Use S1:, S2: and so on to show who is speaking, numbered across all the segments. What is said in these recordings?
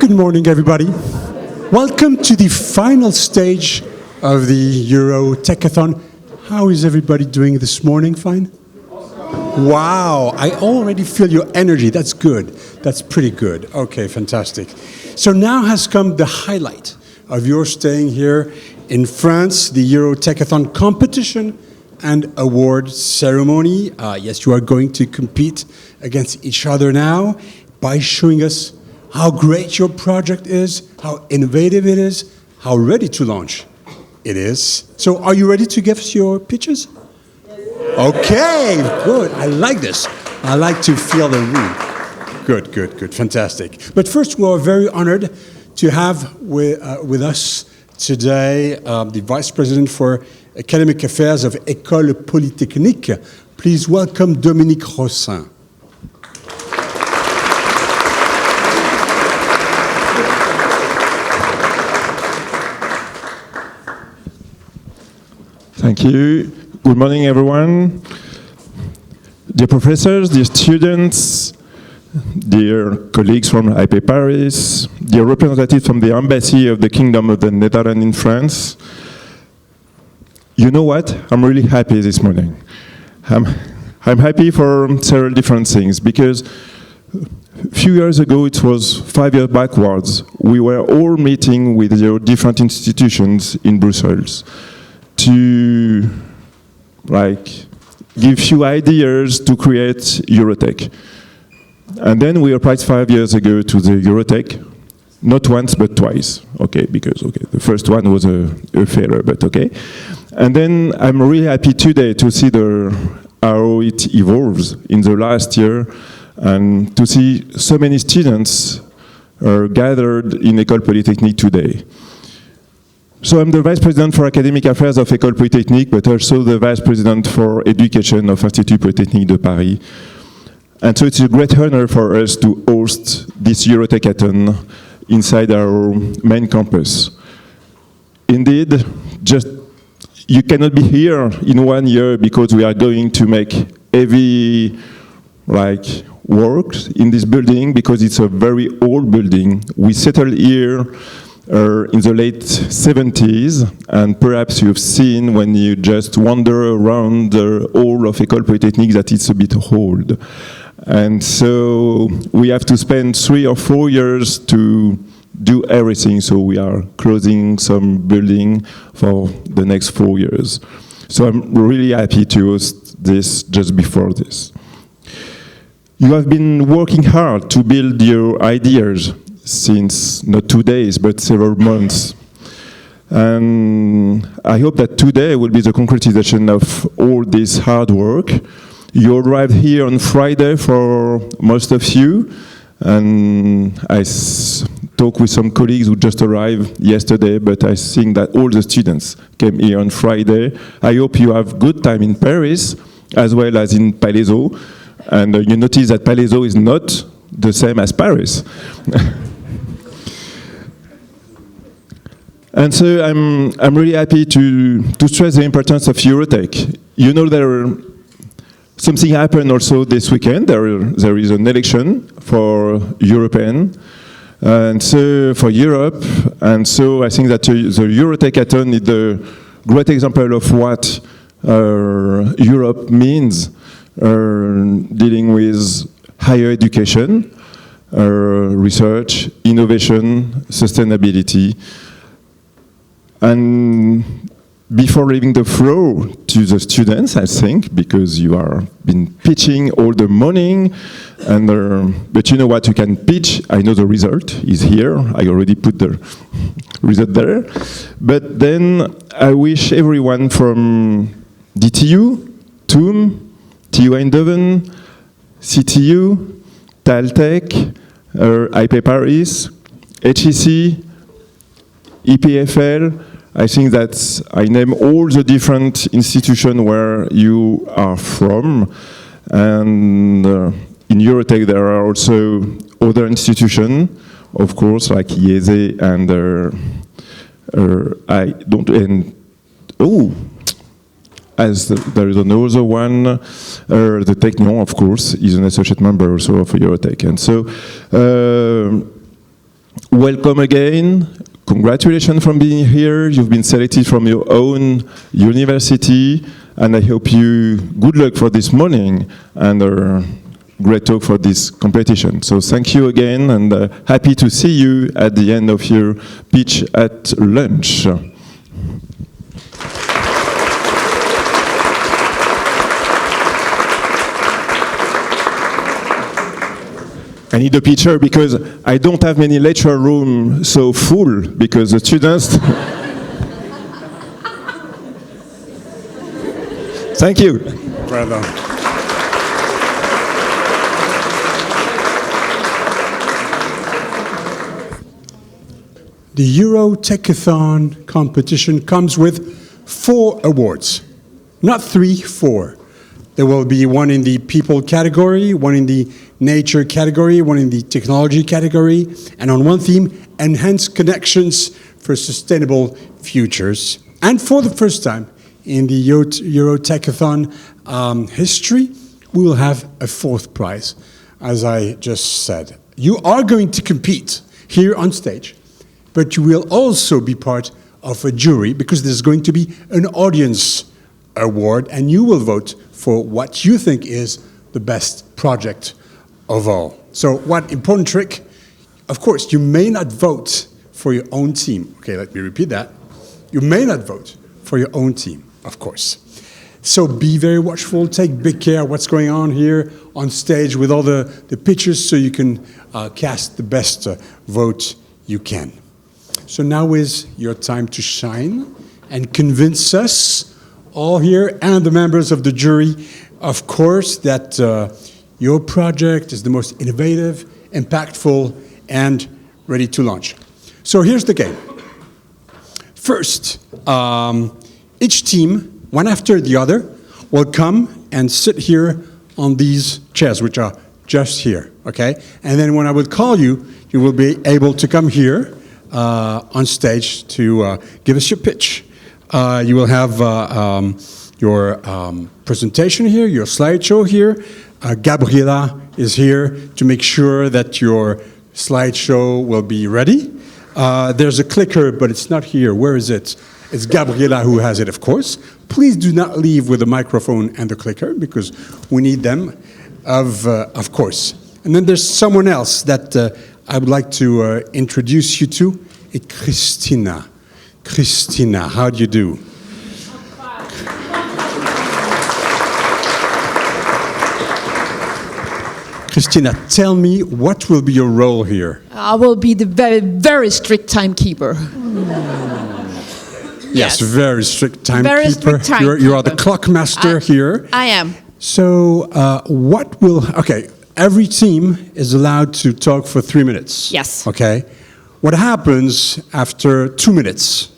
S1: Good morning, everybody. Welcome to the final stage of the EuroTeQathon. How is everybody doing this morning? Fine? Wow, I already feel your energy. That's good. That's pretty good. Okay, fantastic. So now has come the highlight of your staying here in France, the EuroTeQathon competition and award ceremony. Yes, you are going to compete against each other now by showing us how great your project is, how innovative it is, how ready to launch it is. So are you ready to give us your pitches? Okay, good. I like this. I like to feel the room. Good, fantastic. But first, we are very honored to have with us today the Vice President for Academic Affairs of École Polytechnique. Please welcome Dominique Rossin.
S2: Thank you. Good morning, everyone. Dear professors, dear students, dear colleagues from IP Paris, dear representatives from the Embassy of the Kingdom of the Netherlands in France. You know what? I'm really happy this morning. I'm happy for several different things, because a few years ago, it was 5 years backwards, we were all meeting with your different institutions in Brussels to give you ideas to create EuroTeQ. And then we applied 5 years ago to the EuroTeQ, not once but twice, because the first one was a failure, but okay. And then I'm really happy today to see how it evolves in the last year, and to see so many students are gathered in École Polytechnique today. So I'm the Vice President for Academic Affairs of École Polytechnique, but also the Vice President for Education of Institut Polytechnique de Paris. And so it's a great honor for us to host this EuroTeQathon inside our main campus. Indeed, you cannot be here in 1 year, because we are going to make heavy work in this building, because it's a very old building. We settled here in the late 70s, and perhaps you've seen when you just wander around the hall of École Polytechnique that it's a bit old. And so we have to spend 3 or 4 years to do everything, so we are closing some building for the next 4 years. So I'm really happy to host this just before this. You have been working hard to build your ideas since not 2 days, but several months. And I hope that today will be the concretization of all this hard work. You arrived here on Friday for most of you, and I talked with some colleagues who just arrived yesterday, but I think that all the students came here on Friday. I hope you have good time in Paris, as well as in Palaiseau, and you notice that Palaiseau is not the same as Paris. And so I'm really happy to stress the importance of EuroTeQ. You know, something happened also this weekend. There is an election for European, and so for Europe. And so I think that the EuroTeQathon is a great example of what Europe means dealing with higher education, research, innovation, sustainability. And before leaving the floor to the students, I think, because you are been pitching all the morning, but you know what, you can pitch. I know the result is here. I already put the result there. But then I wish everyone from DTU, TUM, TU Eindhoven, CTU, Taltech, IP Paris, HEC, EPFL. I think that I name all the different institutions where you are from. And in EuroTeQ there are also other institutions, of course, like IESE and as there is another one, the Technion, of course, is an associate member also of EuroTeQ. And so welcome again. Congratulations for being here. You've been selected from your own university, and I hope you good luck for this morning and a great talk for this competition. So thank you again, and happy to see you at the end of your pitch at lunch. I need a picture because I don't have many lecture rooms so full because the students. Thank you.
S1: Well done. The EuroTeQathon competition comes with 4 awards, not 3, 4. There will be one in the people category, one in the nature category, one in the technology category, and on one theme, enhanced connections for sustainable futures. And for the first time in the EuroTeQathon history, we will have a 4th prize, as I just said. You are going to compete here on stage, but you will also be part of a jury because there's going to be an audience award, and you will vote for what you think is the best project of all. So one important trick, of course, you may not vote for your own team. Okay, let me repeat that. You may not vote for your own team, of course. So be very watchful, take big care of what's going on here on stage with all the pictures so you can cast the best vote you can. So now is your time to shine and convince us all here and the members of the jury, of course, that your project is the most innovative, impactful, and ready to launch. So here's the game. First, each team, one after the other, will come and sit here on these chairs, which are just here, okay? And then when I will call you, you will be able to come here on stage to give us your pitch. You will have your presentation here, your slideshow here. Gabriela is here to make sure that your slideshow will be ready. There's a clicker, but it's not here. Where is it? It's Gabriela who has it, of course. Please do not leave with the microphone and the clicker because we need them, of course. And then there's someone else that I would like to introduce you to. It's Christina. Christina, how do you do? Christina, tell me, what will be your role here?
S3: I will be the very, very strict timekeeper.
S1: Yes, very strict timekeeper.
S3: Very strict timekeeper.
S1: You are the clock master here.
S3: I am.
S1: So what will... Okay, every team is allowed to talk for 3 minutes.
S3: Yes.
S1: Okay. What happens after 2 minutes?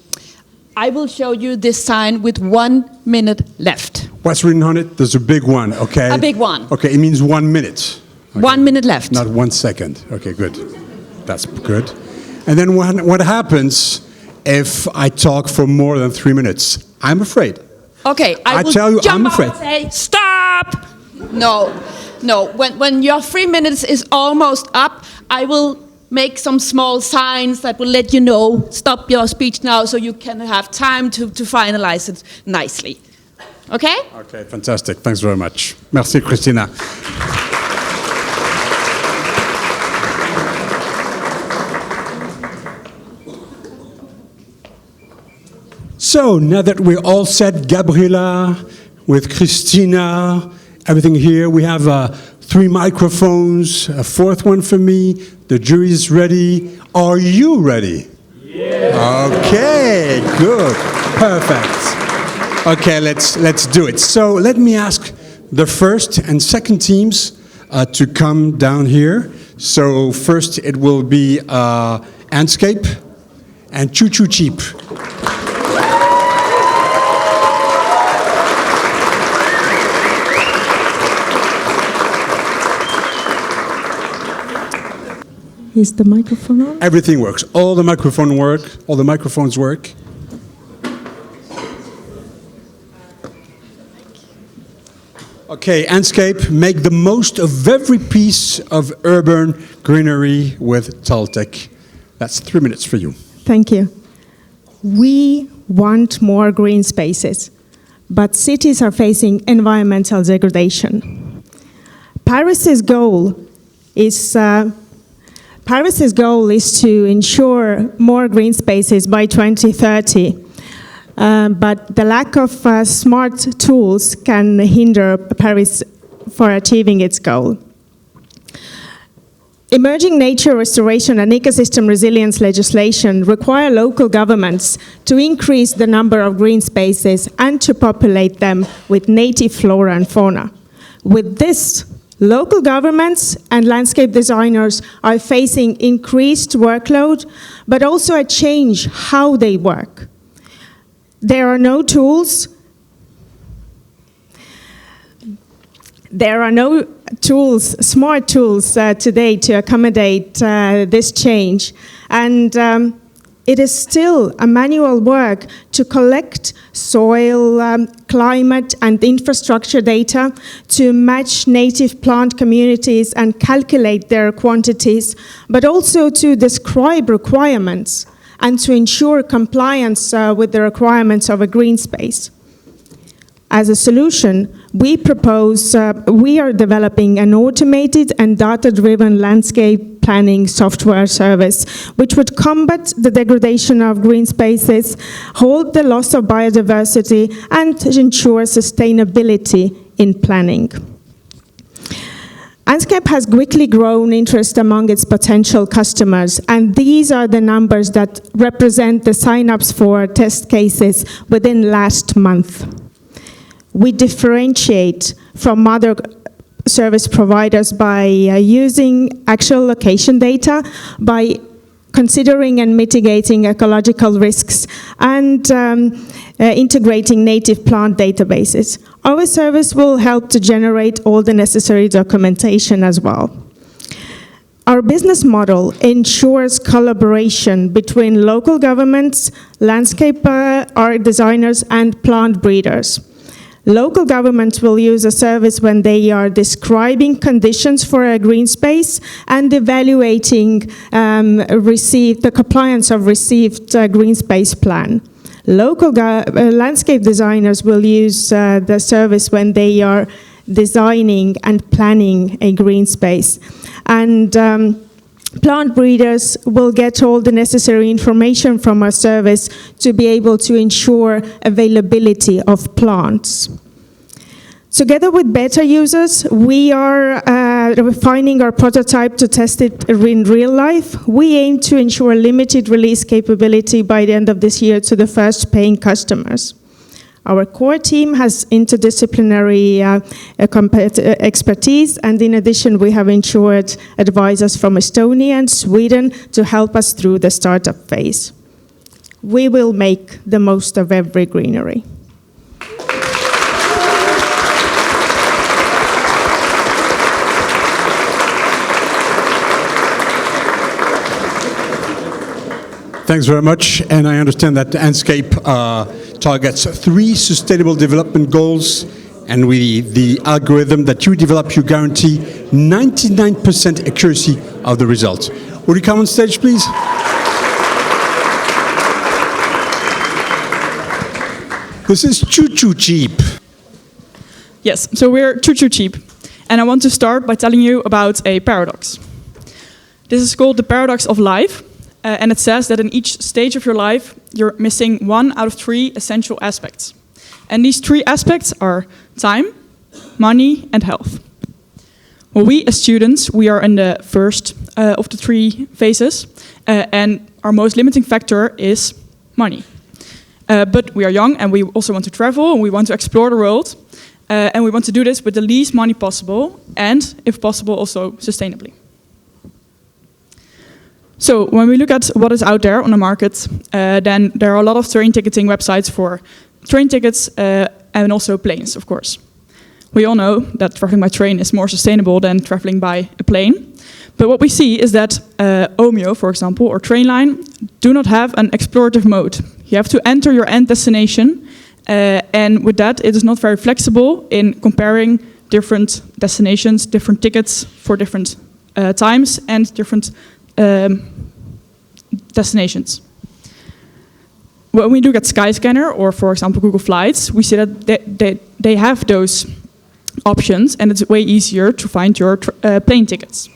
S3: I will show you this sign with 1 minute left.
S1: What's written on it? There's a big one, okay?
S3: A big one.
S1: Okay, it means 1 minute. Okay.
S3: 1 minute left.
S1: Not 1 second. Okay, good. That's good. And then what happens if I talk for more than 3 minutes? I'm afraid.
S3: Okay, I will
S1: tell you,
S3: jump
S1: I'm
S3: up
S1: afraid.
S3: and say, stop! No. When your 3 minutes is almost up, I will make some small signs that will let you know, stop your speech now so you can have time to finalize it nicely. Okay?
S1: Okay, fantastic. Thanks very much. Merci, Christina. So, now that we're all set, Gabriela, with Christina, everything here, we have 3 microphones, a 4th one for me, the jury is ready. Are you ready? Yeah. Okay, good, perfect. Okay, let's do it. So let me ask the first and second teams to come down here. So first it will be Andscape and Choo Choo Cheap.
S4: Is the microphone on?
S1: Everything works. All the microphones work. Okay, Andscape, make the most of every piece of urban greenery with Polytech. That's 3 minutes for you.
S4: Thank you. We want more green spaces, but cities are facing environmental degradation. Paris's goal is to ensure more green spaces by 2030, but the lack of smart tools can hinder Paris for achieving its goal. Emerging nature restoration and ecosystem resilience legislation require local governments to increase the number of green spaces and to populate them with native flora and fauna. With this, local governments and landscape designers are facing increased workload, but also a change how they work. There are no tools. There are no smart tools today to accommodate this change. And it is still a manual work to collect soil, climate and infrastructure data to match native plant communities and calculate their quantities, but also to describe requirements and to ensure compliance with the requirements of a green space. As a solution, we are developing an automated and data-driven landscape planning software service, which would combat the degradation of green spaces, hold the loss of biodiversity, and ensure sustainability in planning. Andscape has quickly grown interest among its potential customers, and these are the numbers that represent the sign-ups for test cases within last month. We differentiate from other service providers by using actual location data, by considering and mitigating ecological risks, and integrating native plant databases. Our service will help to generate all the necessary documentation as well. Our business model ensures collaboration between local governments, landscape art designers, and plant breeders. Local governments will use a service when they are describing conditions for a green space and evaluating the compliance of received green space plan. Local landscape designers will use the service when they are designing and planning a green space. And plant breeders will get all the necessary information from our service to be able to ensure availability of plants. Together with beta users, we are refining our prototype to test it in real life. We aim to ensure limited release capability by the end of this year to the first paying customers. Our core team has interdisciplinary expertise, and in addition, we have ensured advisors from Estonia and Sweden to help us through the startup phase. We will make the most of every greenery.
S1: Thanks very much. And I understand that Andscape targets 3 sustainable development goals. And with the algorithm that you develop, you guarantee 99% accuracy of the results. Would you come on stage, please? This is choo-choo cheap.
S5: Yes, so we're choo-choo cheap. And I want to start by telling you about a paradox. This is called the paradox of life. And it says that in each stage of your life, you're missing 1 out of 3 essential aspects. And these 3 aspects are time, money, and health. Well, we as students, we are in the first of the 3 phases, and our most limiting factor is money. But we are young, and we also want to travel, and we want to explore the world, and we want to do this with the least money possible, and, if possible, also sustainably. So when we look at what is out there on the market, then there are a lot of train ticketing websites for train tickets and also planes, of course. We all know that traveling by train is more sustainable than traveling by a plane. But what we see is that Omeo, for example, or Trainline, do not have an explorative mode. You have to enter your end destination, and with that, it is not very flexible in comparing different destinations, different tickets for different times, and different destinations. When we look at Skyscanner or, for example, Google Flights, we see that they have those options, and it's way easier to find your plane tickets.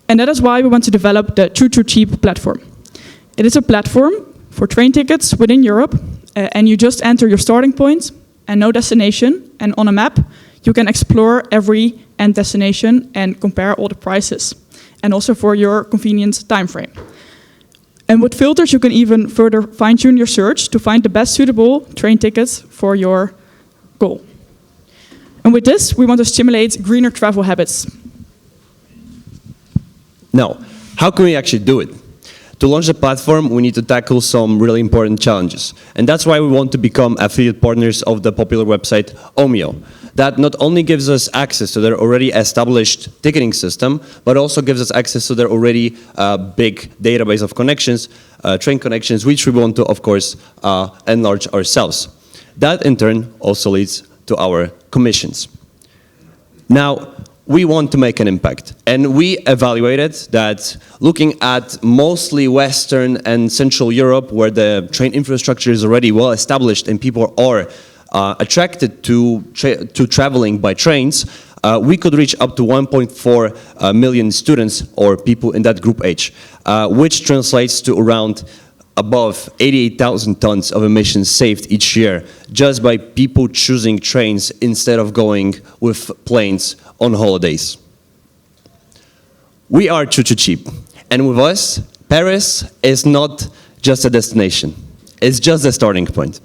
S5: And that is why we want to develop the EuroTeQ platform. It is a platform for train tickets within Europe, and you just enter your starting point and no destination, and on a map you can explore every end destination and compare all the prices, and also for your convenient time frame. And with filters you can even further fine-tune your search to find the best suitable train tickets for your goal. And with this we want to stimulate greener travel habits.
S6: Now, how can we actually do it? To launch the platform, we need to tackle some really important challenges. And that's why we want to become affiliate partners of the popular website Omio. That not only gives us access to their already established ticketing system, but also gives us access to their already big database of connections, train connections, which we want to, of course, enlarge ourselves. That, in turn, also leads to our commissions. Now, we want to make an impact, and we evaluated that looking at mostly Western and Central Europe, where the train infrastructure is already well established and people are attracted to traveling by trains, we could reach up to 1.4 million students or people in that group age, which translates to around above 88,000 tons of emissions saved each year just by people choosing trains instead of going with planes on holidays. We are EuroTeQ, and with us, Paris is not just a destination, it's just a starting point.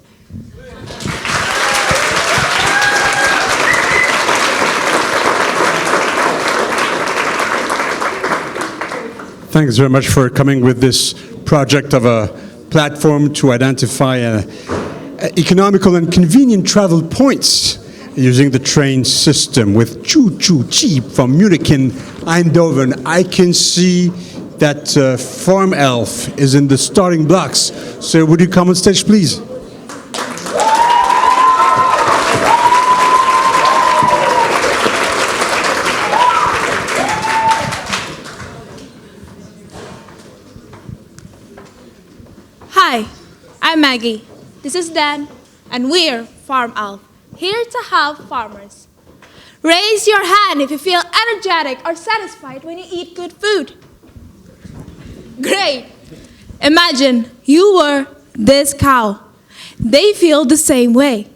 S1: Thanks very much for coming with this project of a platform to identify economical and convenient travel points using the train system with EuroTeQ from Munich and Eindhoven. I can see that FarmElf is in the starting blocks. So would you come on stage, please?
S7: Hi, I'm Maggie. This is Dan, and we're FarmElf, here to help farmers. Raise your hand if you feel energetic or satisfied when you eat good food. Great. Imagine you were this cow. They feel the same way.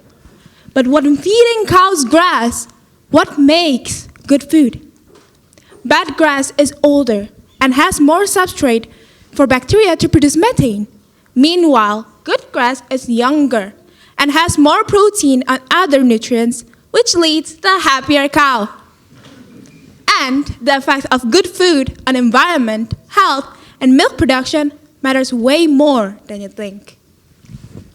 S7: But when feeding cows grass, what makes good food? Bad grass is older and has more substrate for bacteria to produce methane. Meanwhile, good grass is younger and has more protein and other nutrients, which leads to a happier cow. And the effect of good food on environment, health, and milk production matters way more than you think.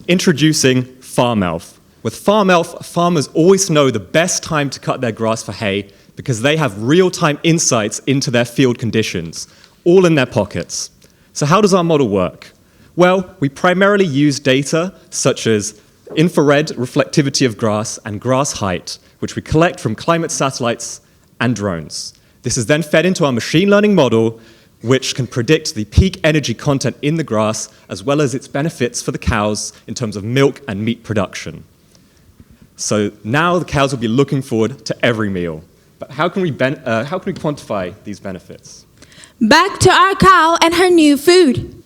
S8: Introducing FarmElf. With FarmElf, farmers always know the best time to cut their grass for hay because they have real-time insights into their field conditions, all in their pockets. So how does our model work? Well, we primarily use data such as infrared reflectivity of grass and grass height, which we collect from climate satellites and drones. This is then fed into our machine learning model, which can predict the peak energy content in the grass, as well as its benefits for the cows in terms of milk and meat production. So now the cows will be looking forward to every meal. But how can we quantify these benefits?
S7: Back to our cow and her new food.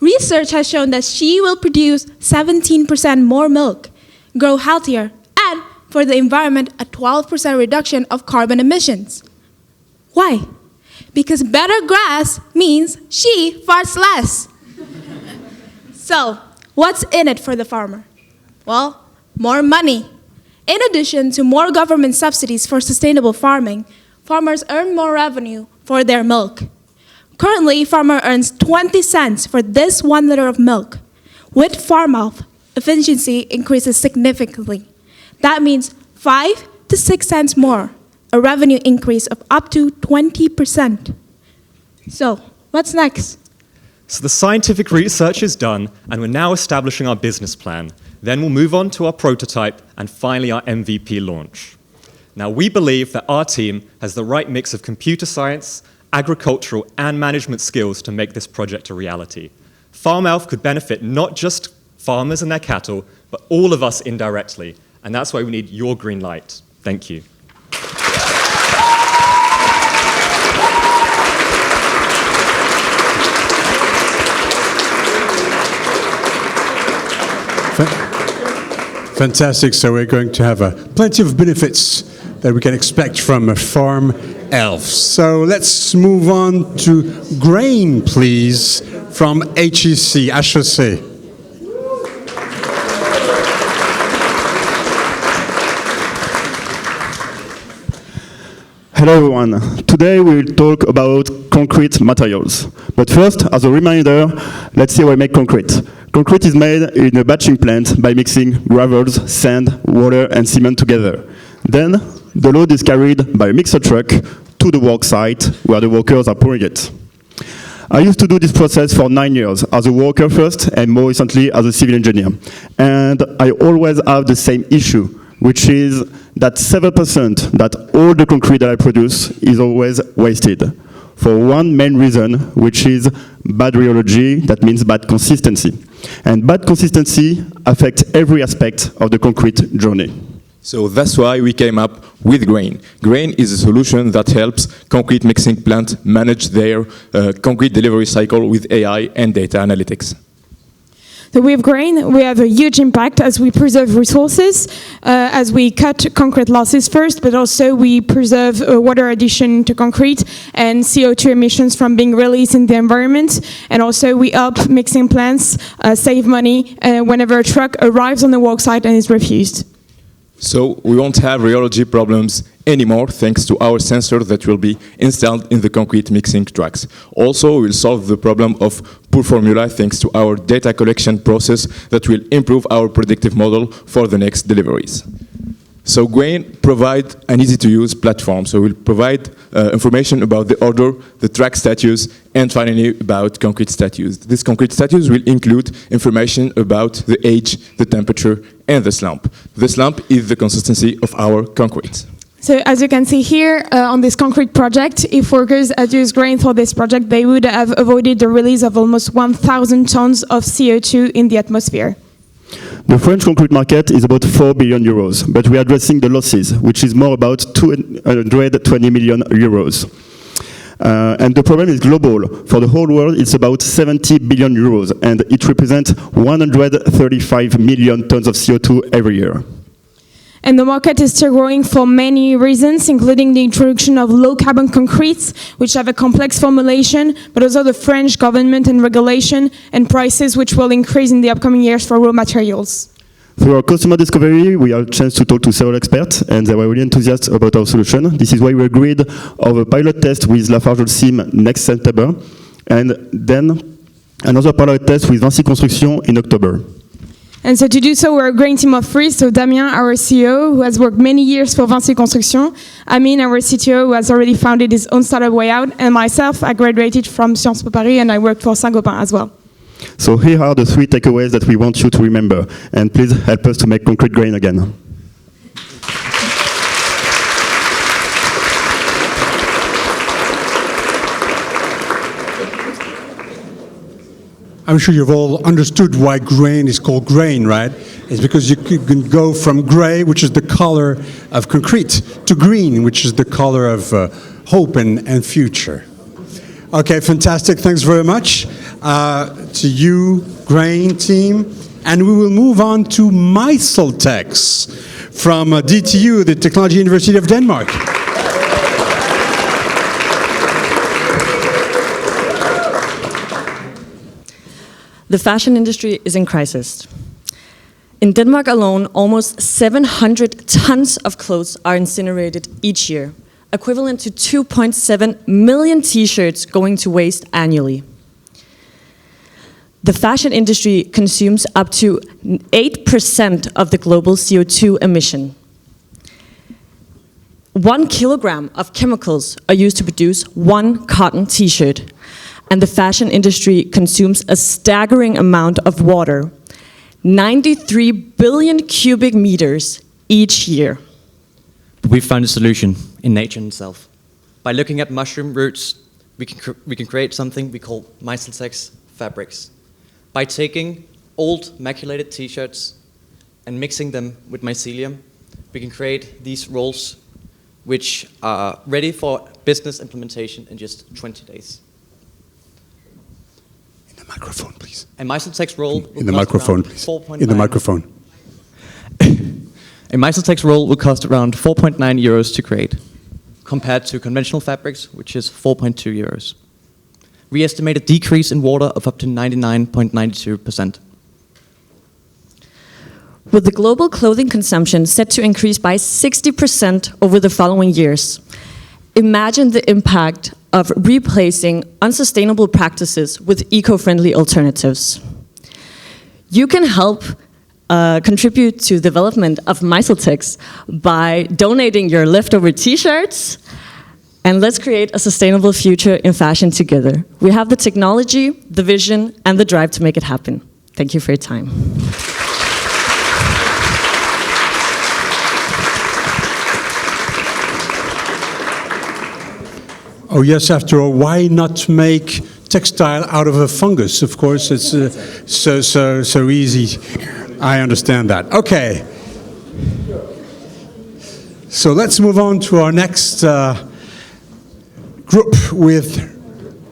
S7: Research has shown that she will produce 17% more milk, grow healthier, and for the environment, a 12% reduction of carbon emissions. Why? Because better grass means she farts less. So, what's in it for the farmer? Well, more money. In addition to more government subsidies for sustainable farming, farmers earn more revenue for their milk. Currently, farmer earns 20 cents for this 1 liter of milk. With FarmElf, efficiency increases significantly. That means 5 to 6 cents more, a revenue increase of up to 20%. So, what's next?
S8: So the scientific research is done, and we're now establishing our business plan. Then we'll move on to our prototype and finally our MVP launch. Now, we believe that our team has the right mix of computer science agricultural and management skills to make this project a reality. FarmElf could benefit not just farmers and their cattle, but all of us indirectly. And that's why we need your green light. Thank you.
S1: Fantastic. So we're going to have plenty of benefits that we can expect from FarmElf. So let's move on to grain, please, from HEC.
S9: Hello everyone. Today we will talk about concrete materials. But first, as a reminder, let's see how we make concrete. Concrete is made in a batching plant by mixing gravels, sand, water and cement together. Then the load is carried by a mixer truck to the work site where the workers are pouring it. I used to do this process for 9 years as a worker first and more recently as a civil engineer. And I always have the same issue, which is that 7% that all the concrete that I produce is always wasted for one main reason, which is bad rheology, that means bad consistency. And bad consistency affects every aspect of the concrete journey.
S2: So that's why we came up with Grain. Grain is a solution that helps concrete mixing plants manage their concrete delivery cycle with AI and data analytics.
S10: So with Grain, we have a huge impact as we preserve resources, as we cut concrete losses first, but also we preserve water addition to concrete and CO2 emissions from being released in the environment. And also we help mixing plants save money whenever a truck arrives on the work site and is refused.
S2: So we won't have rheology problems anymore thanks to our sensor that will be installed in the concrete mixing trucks. Also, we'll solve the problem of poor formula thanks to our data collection process that will improve our predictive model for the next deliveries. So Grain provides an easy-to-use platform. So we'll provide information about the order, the track status, and finally about concrete status. This concrete status will include information about the age, the temperature, and the slump. The slump is the consistency of our concrete.
S10: So as you can see here on this concrete project, if workers had used Grain for this project, they would have avoided the release of almost 1,000 tons of CO2 in the atmosphere.
S9: The French concrete market is about 4 billion euros, but we are addressing the losses, which is more about 220 million euros. And the problem is global. For the whole world, it's about 70 billion euros, and it represents 135 million tons of CO2 every year.
S10: And the market is still growing for many reasons, including the introduction of low-carbon concretes, which have a complex formulation, but also the French government and regulation and prices which will increase in the upcoming years for raw materials.
S9: Through our customer discovery, we had a chance to talk to several experts, and they were really enthusiastic about our solution. This is why we agreed on a pilot test with Lafarge-Holcim next September, and then another pilot test with Vinci Construction in October.
S10: And so to do so, we're a Grain team of 3. So Damien, our CEO, who has worked many years for Vinci Construction, Amine, our CTO, who has already founded his own startup Way Out, and myself, I graduated from Sciences Po Paris, and I worked for Saint-Gobain as well.
S9: So here are the 3 takeaways that we want you to remember, and please help us to make concrete grain again.
S1: I'm sure you've all understood why grain is called grain, right? It's because you can go from gray, which is the color of concrete, to green, which is the color of hope and future. Okay, fantastic. Thanks very much to you, Grain team. And we will move on to Meltix from DTU, the Technology University of Denmark.
S11: The fashion industry is in crisis. In Denmark alone, almost 700 tons of clothes are incinerated each year, equivalent to 2.7 million t-shirts going to waste annually. The fashion industry consumes up to 8% of the global CO2 emission. 1 kilogram of chemicals are used to produce 1 cotton t-shirt. And the fashion industry consumes a staggering amount of water, 93 billion cubic meters each year.
S12: But we found a solution in nature itself. By looking at mushroom roots, we can create something we call Meltix fabrics. By taking old maculated t-shirts and mixing them with mycelium, we can create these rolls which are ready for business implementation in just 20 days.
S1: In the microphone, please.
S12: A Meltix roll will
S1: In the
S12: cost
S1: microphone,
S12: around
S1: please.
S12: 4.9.
S1: In the microphone.
S12: A Meltix roll will cost around 4.9 euros to create, compared to conventional fabrics, which is 4.2 euros. We estimate a decrease in water of up to 99.92%.
S11: With the global clothing consumption set to increase by 60% over the following years, imagine the impact of replacing unsustainable practices with eco-friendly alternatives. You can help contribute to development of Meltix by donating your leftover t-shirts, and let's create a sustainable future in fashion together. We have the technology, the vision, and the drive to make it happen. Thank you for your time.
S1: Oh yes, after all, why not make textile out of a fungus? Of course, it's so easy. I understand that. Okay. So let's move on to our next group with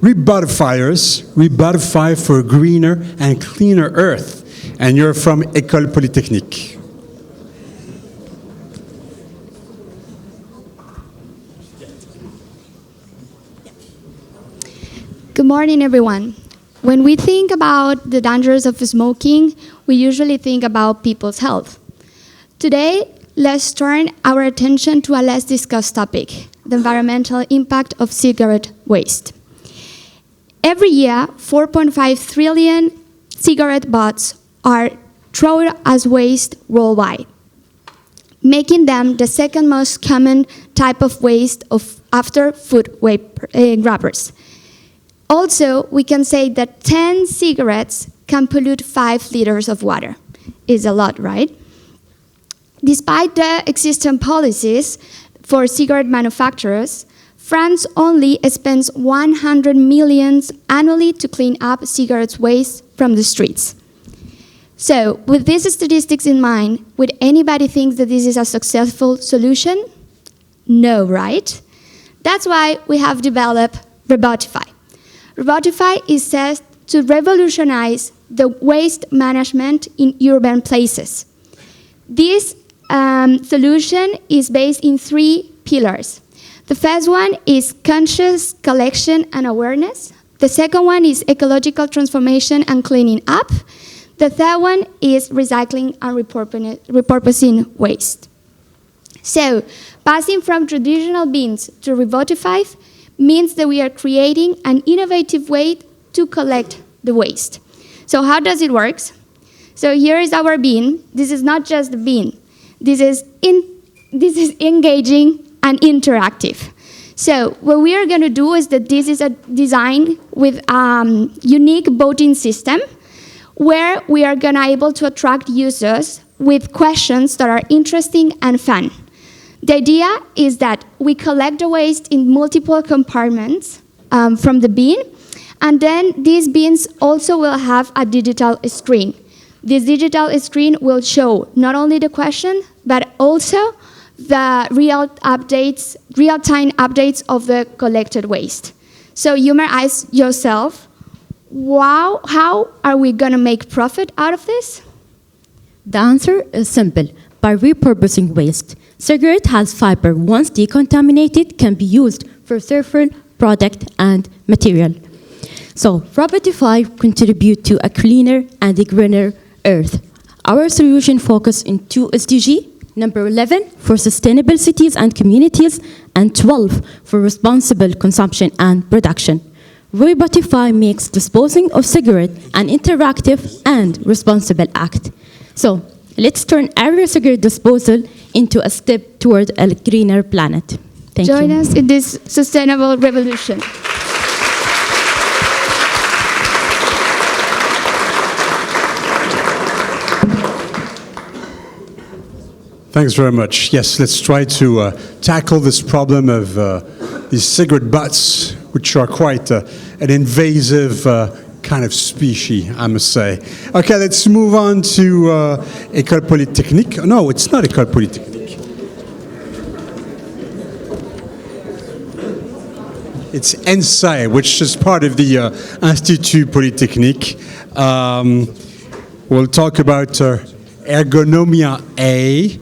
S1: rebutifiers. Rebutify for a greener and cleaner earth. And you're from École Polytechnique.
S13: Good morning, everyone. When we think about the dangers of smoking, we usually think about people's health. Today, let's turn our attention to a less discussed topic, the environmental impact of cigarette waste. Every year, 4.5 trillion cigarette butts are thrown as waste worldwide, making them the second most common type of waste after food wrappers. Also, we can say that 10 cigarettes can pollute 5 liters of water. It's a lot, right? Despite the existing policies for cigarette manufacturers, France only spends 100 million annually to clean up cigarette waste from the streets. So, with these statistics in mind, would anybody think that this is a successful solution? No, right? That's why we have developed Robotify. Robotify is set to revolutionize the waste management in urban places. This solution is based in 3 pillars. The first one is conscious collection and awareness. The second one is ecological transformation and cleaning up. The third one is recycling and repurposing waste. So, passing from traditional bins to Robotify means that we are creating an innovative way to collect the waste. So how does it work? So here is our bin. This is not just a bin. This is engaging and interactive. So what we are going to do is that this is a design with a unique voting system where we are going to be able to attract users with questions that are interesting and fun. The idea is that we collect the waste in multiple compartments from the bin, and then these bins also will have a digital screen. This digital screen will show not only the question, but also the real-time updates of the collected waste. So you may ask yourself, wow, how are we going to make profit out of this?
S14: The answer is simple, by repurposing waste. Cigarette has fiber. Once decontaminated, can be used for several product and material. So, Robotify contribute to a cleaner and a greener earth. Our solution focus in 2 SDG, number 11 for sustainable cities and communities, and 12 for responsible consumption and production. Robotify makes disposing of cigarette an interactive and responsible act. So, let's turn our cigarette disposal into a step toward a greener planet. Thank you.
S13: Join us in this sustainable revolution.
S1: Thanks very much. Yes, let's try to tackle this problem of these cigarette butts, which are quite an invasive kind of species, I must say. Okay, let's move on to École Polytechnique. No, it's not École Polytechnique. It's Andscape, which is part of the Institut Polytechnique. We'll talk about Ergonomia A.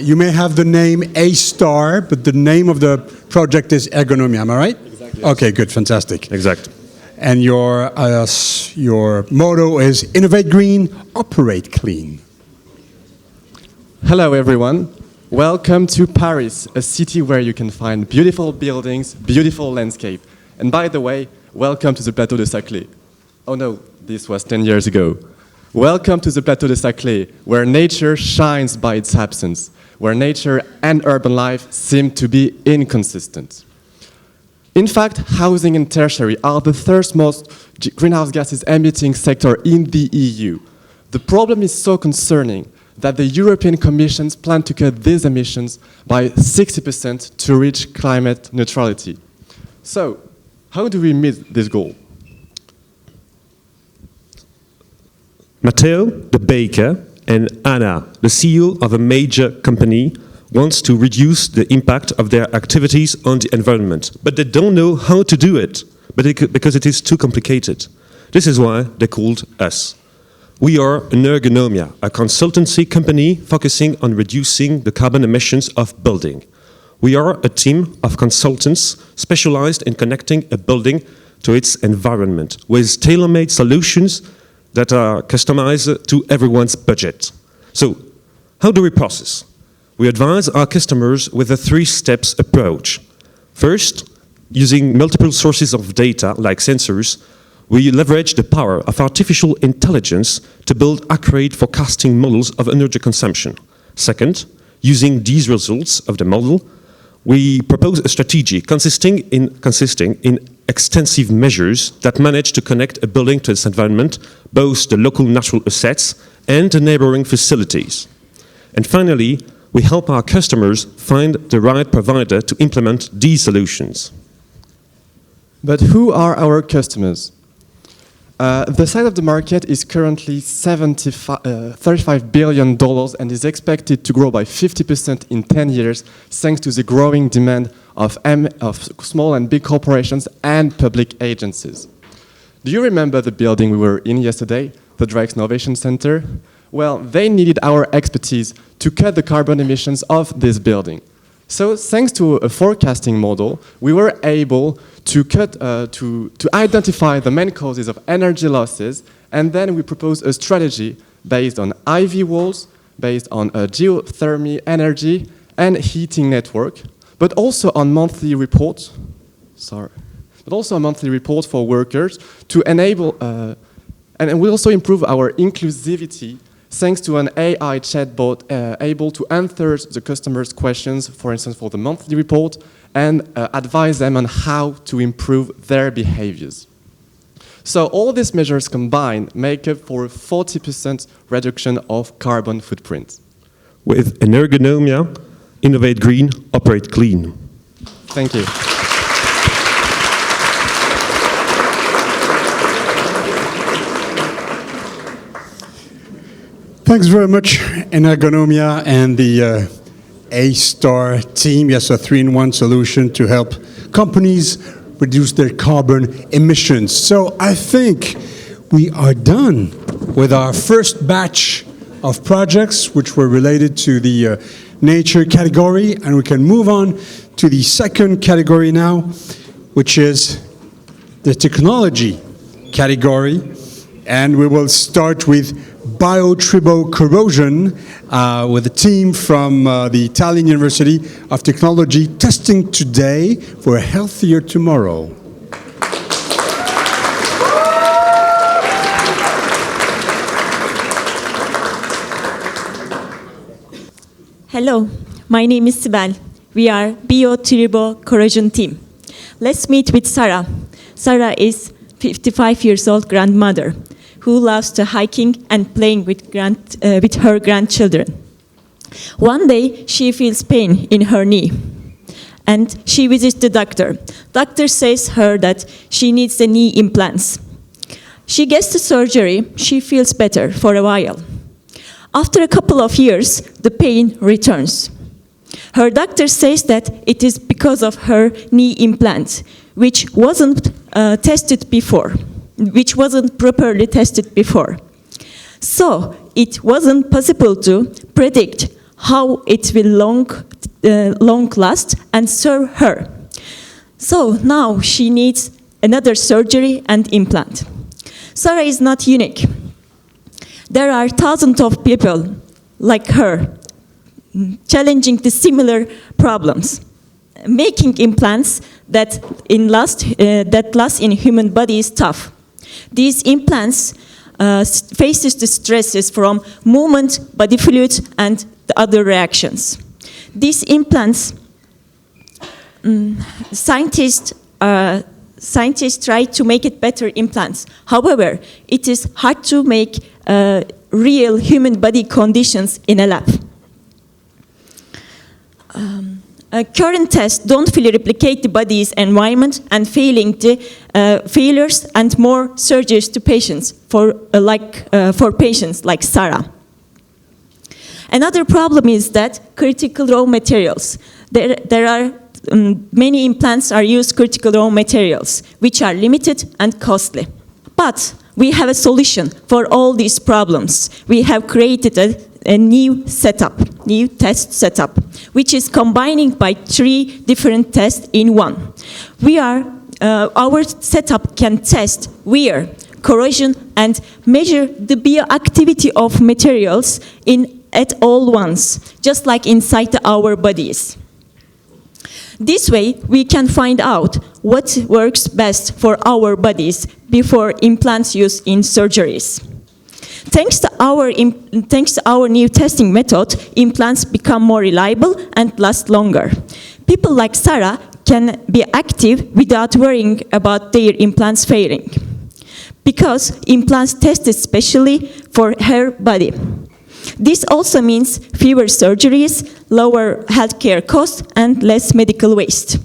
S1: You may have the name A star, but the name of the project is Ergonomia, am I right?
S15: Exactly.
S1: Okay, good, fantastic.
S15: Exact.
S1: And your motto is Innovate Green, Operate Clean.
S15: Hello everyone. Welcome to Paris, a city where you can find beautiful buildings, beautiful landscape. And by the way, welcome to the Plateau de Saclay. Oh no, this was 10 years ago. Welcome to the Plateau de Saclay, where nature shines by its absence, where nature and urban life seem to be inconsistent. In fact, housing and tertiary are the third most greenhouse gases emitting sector in the EU. The problem is so concerning that the European Commission plans to cut these emissions by 60% to reach climate neutrality. So, how do we meet this goal?
S16: Matteo, the baker, and Anna, the CEO of a major company, wants to reduce the impact of their activities on the environment, but they don't know how to do it, because it is too complicated. This is why they called us. We are an Ergonomia, a consultancy company focusing on reducing the carbon emissions of building. We are a team of consultants specialized in connecting a building to its environment with tailor-made solutions that are customized to everyone's budget. So, how do we process? We advise our customers with a 3-steps approach. First, using multiple sources of data like sensors, we leverage the power of artificial intelligence to build accurate forecasting models of energy consumption. Second, using these results of the model, we propose a strategy consisting in extensive measures that manage to connect a building to its environment, both the local natural assets and the neighboring facilities. And finally, we help our customers find the right provider to implement these solutions.
S15: But who are our customers? The size of the market is currently $35 billion and is expected to grow by 50% in 10 years, thanks to the growing demand of small and big corporations and public agencies. Do you remember the building we were in yesterday, the Drax Innovation Center? Well, they needed our expertise to cut the carbon emissions of this building. So, thanks to a forecasting model, we were able to identify the main causes of energy losses, and then we proposed a strategy based on IV walls, based on geothermal energy and heating network, but also on monthly reports. For workers to enable, and we also improve our inclusivity thanks to an AI chatbot able to answer the customers' questions, for instance, for the monthly report, and advise them on how to improve their behaviors. So all these measures combined make up for a 40% reduction of carbon footprint.
S16: With an Ergonomia, Innovate Green, Operate Clean.
S15: Thank you.
S1: Thanks very much, Ergonomia and the A-Star team. Yes, a 3-in-1 solution to help companies reduce their carbon emissions. So I think we are done with our first batch of projects, which were related to the nature category, and we can move on to the second category now, which is the technology category. And we will start with Biotrio Corrosion with a team from the Italian University of Technology testing today for a healthier tomorrow.
S17: Hello, my name is Sibel. We are Biotrio Corrosion team. Let's meet with Sarah. Sarah is 55 years old grandmother who loves to hiking and playing with her grandchildren. One day, she feels pain in her knee, and she visits the doctor. Doctor says her that she needs the knee implants. She gets the surgery, she feels better for a while. After a couple of years, the pain returns. Her doctor says that it is because of her knee implant, which wasn't tested before, which wasn't properly tested before. So it wasn't possible to predict how it will long last and serve her. So now she needs another surgery and implant. Sarah is not unique. There are thousands of people like her challenging the similar problems, making implants that last in human body is tough. These implants faces the stresses from movement, body fluid, and the other reactions. These implants, scientists try to make it better implants. However, it is hard to make real human body conditions in a lab. Current tests don't fully replicate the body's environment and failures and more surgeries to patients for patients like Sarah. Another problem is that critical raw materials. There are many implants are used critical raw materials, which are limited and costly. But we have a solution for all these problems. We have created a new test setup, which is combining by 3 different tests in one. Our setup can test wear, corrosion, and measure the bioactivity of materials at all once, just like inside our bodies. This way, we can find out what works best for our bodies before implants used in surgeries. Thanks to our new testing method, implants become more reliable and last longer. People like Sarah can be active without worrying about their implants failing, because implants tested specially for her body. This also means fewer surgeries, lower healthcare costs, and less medical waste.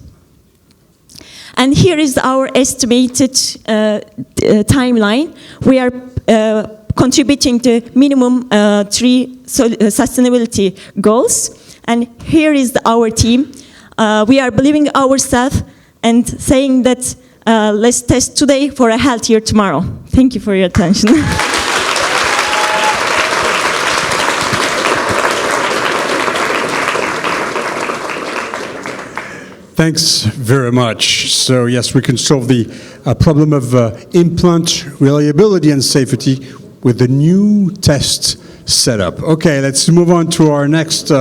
S17: And here is our estimated timeline. We are contributing to minimum 3 sustainability goals. And here is our team. We are believing ourselves and saying that let's test today for a healthier tomorrow. Thank you for your attention.
S1: Thanks very much. So yes, we can solve the problem of implant reliability and safety with the new test setup. Okay, let's move on to our next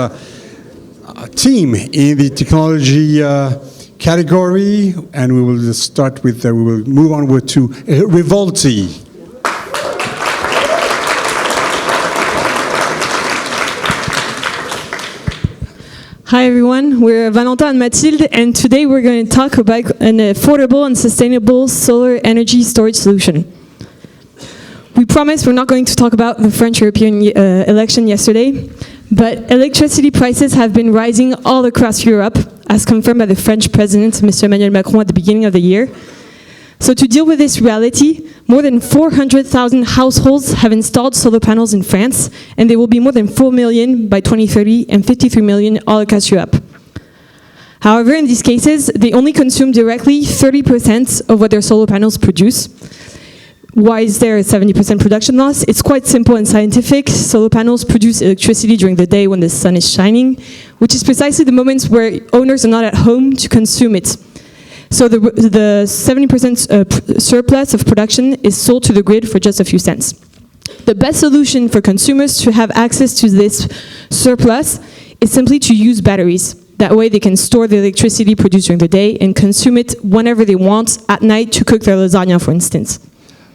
S1: team in the technology category, and we will start with, we will move on to Revolti.
S18: Hi everyone, we're Valentin and Mathilde, and today we're going to talk about an affordable and sustainable solar energy storage solution. We promise we're not going to talk about the French European election yesterday, but electricity prices have been rising all across Europe, as confirmed by the French President, Mr. Emmanuel Macron, at the beginning of the year. So to deal with this reality, more than 400,000 households have installed solar panels in France, and there will be more than 4 million by 2030 and 53 million all across Europe. However, in these cases, they only consume directly 30% of what their solar panels produce. Why is there a 70% production loss? It's quite simple and scientific. Solar panels produce electricity during the day when the sun is shining, which is precisely the moments where owners are not at home to consume it. So the 70% surplus of production is sold to the grid for just a few cents. The best solution for consumers to have access to this surplus is simply to use batteries. That way they can store the electricity produced during the day and consume it whenever they want at night to cook their lasagna, for instance.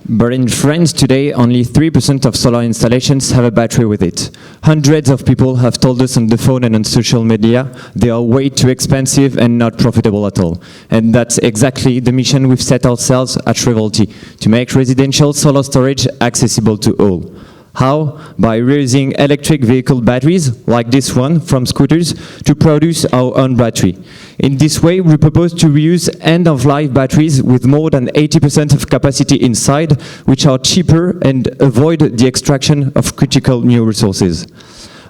S19: But in France today, only 3% of solar installations have a battery with it. Hundreds of people have told us on the phone and on social media they are way too expensive and not profitable at all. And that's exactly the mission we've set ourselves at Revolti, to make residential solar storage accessible to all. How? By reusing electric vehicle batteries, like this one, from scooters, to produce our own battery. In this way, we propose to reuse end-of-life batteries with more than 80% of capacity inside, which are cheaper and avoid the extraction of critical new resources.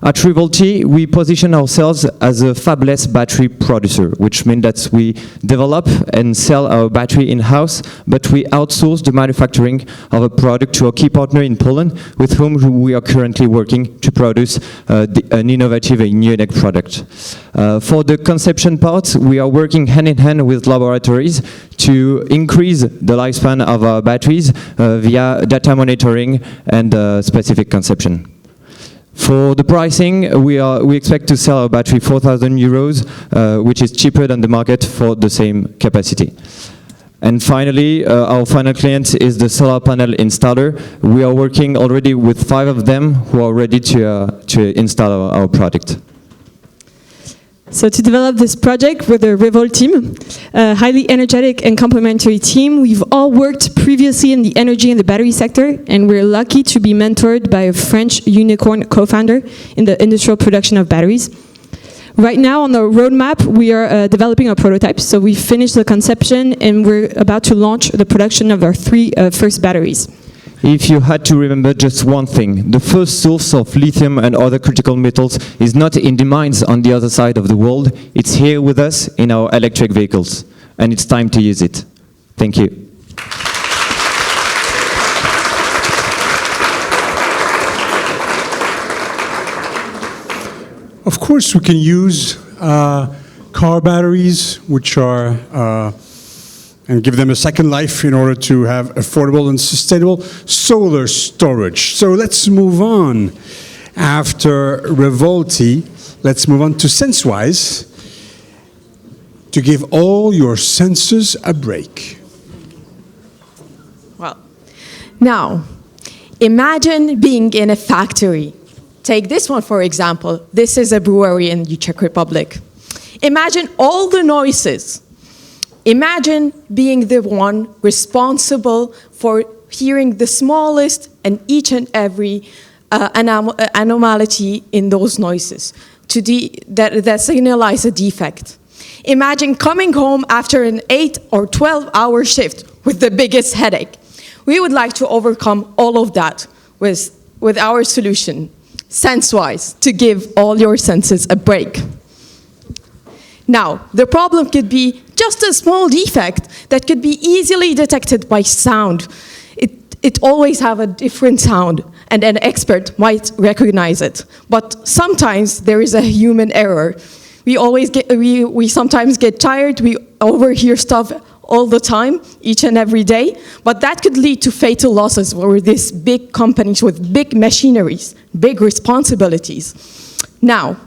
S19: At Revolti, we position ourselves as a fabless battery producer, which means that we develop and sell our battery in-house, but we outsource the manufacturing of a product to a key partner in Poland, with whom we are currently working to produce an innovative and unique product. For the conception part, we are working hand-in-hand with laboratories to increase the lifespan of our batteries via data monitoring and specific conception. For the pricing, we expect to sell our battery 4,000 euros, which is cheaper than the market for the same capacity. And finally, our final client is the solar panel installer. We are working already with 5 of them who are ready to install our product.
S18: So to develop this project with the Revolt team, a highly energetic and complementary team, we've all worked previously in the energy and the battery sector, and we're lucky to be mentored by a French unicorn co-founder in the industrial production of batteries. Right now on the roadmap, we are developing a prototype. So we finished the conception and we're about to launch the production of our 3 first batteries.
S19: If you had to remember just one thing, the first source of lithium and other critical metals is not in the mines on the other side of the world, it's here with us in our electric vehicles. And it's time to use it. Thank you.
S1: Of course, we can use car batteries, which are and give them a second life in order to have affordable and sustainable solar storage. So let's move on. After Revolti, let's move on to Sensewise to give all your senses a break.
S20: Well, now, imagine being in a factory. Take this one, for example. This is a brewery in the Czech Republic. Imagine all the noises. Imagine being the one responsible for hearing the smallest and each and every anomaly in those noises that signalize a defect. Imagine coming home after an 8 or 12-hour shift with the biggest headache. We would like to overcome all of that with our solution, Sensewise, to give all your senses a break. Now, the problem could be just a small defect that could be easily detected by sound. It always have a different sound, and an expert might recognize it. But sometimes there is a human error. We sometimes get tired, we overhear stuff all the time, each and every day, but that could lead to fatal losses for these big companies with big machineries, big responsibilities. Now,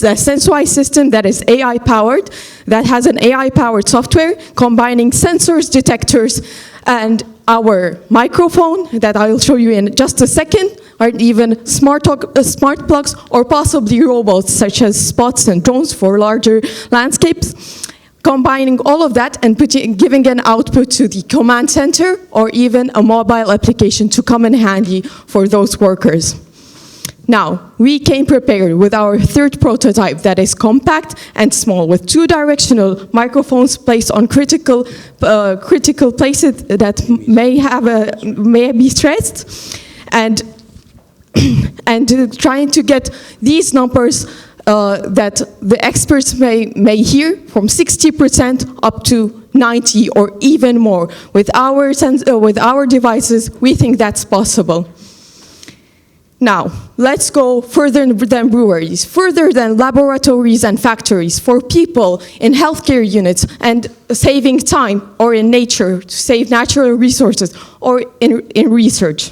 S20: a Sensewise system that is AI-powered, that has an AI-powered software combining sensors, detectors, and our microphone that I'll show you in just a second, or even smart plugs, or possibly robots such as spots and drones for larger landscapes. Combining all of that and giving an output to the command center or even a mobile application to come in handy for those workers. Now, we came prepared with our 3rd prototype that is compact and small, with 2 directional microphones placed on critical places that may be stressed, and trying to get these numbers that the experts may hear from 60% up to 90 or even more. With our devices, we think that's possible. Now, let's go further than breweries, further than laboratories and factories, for people in healthcare units and saving time, or in nature to save natural resources, or in research.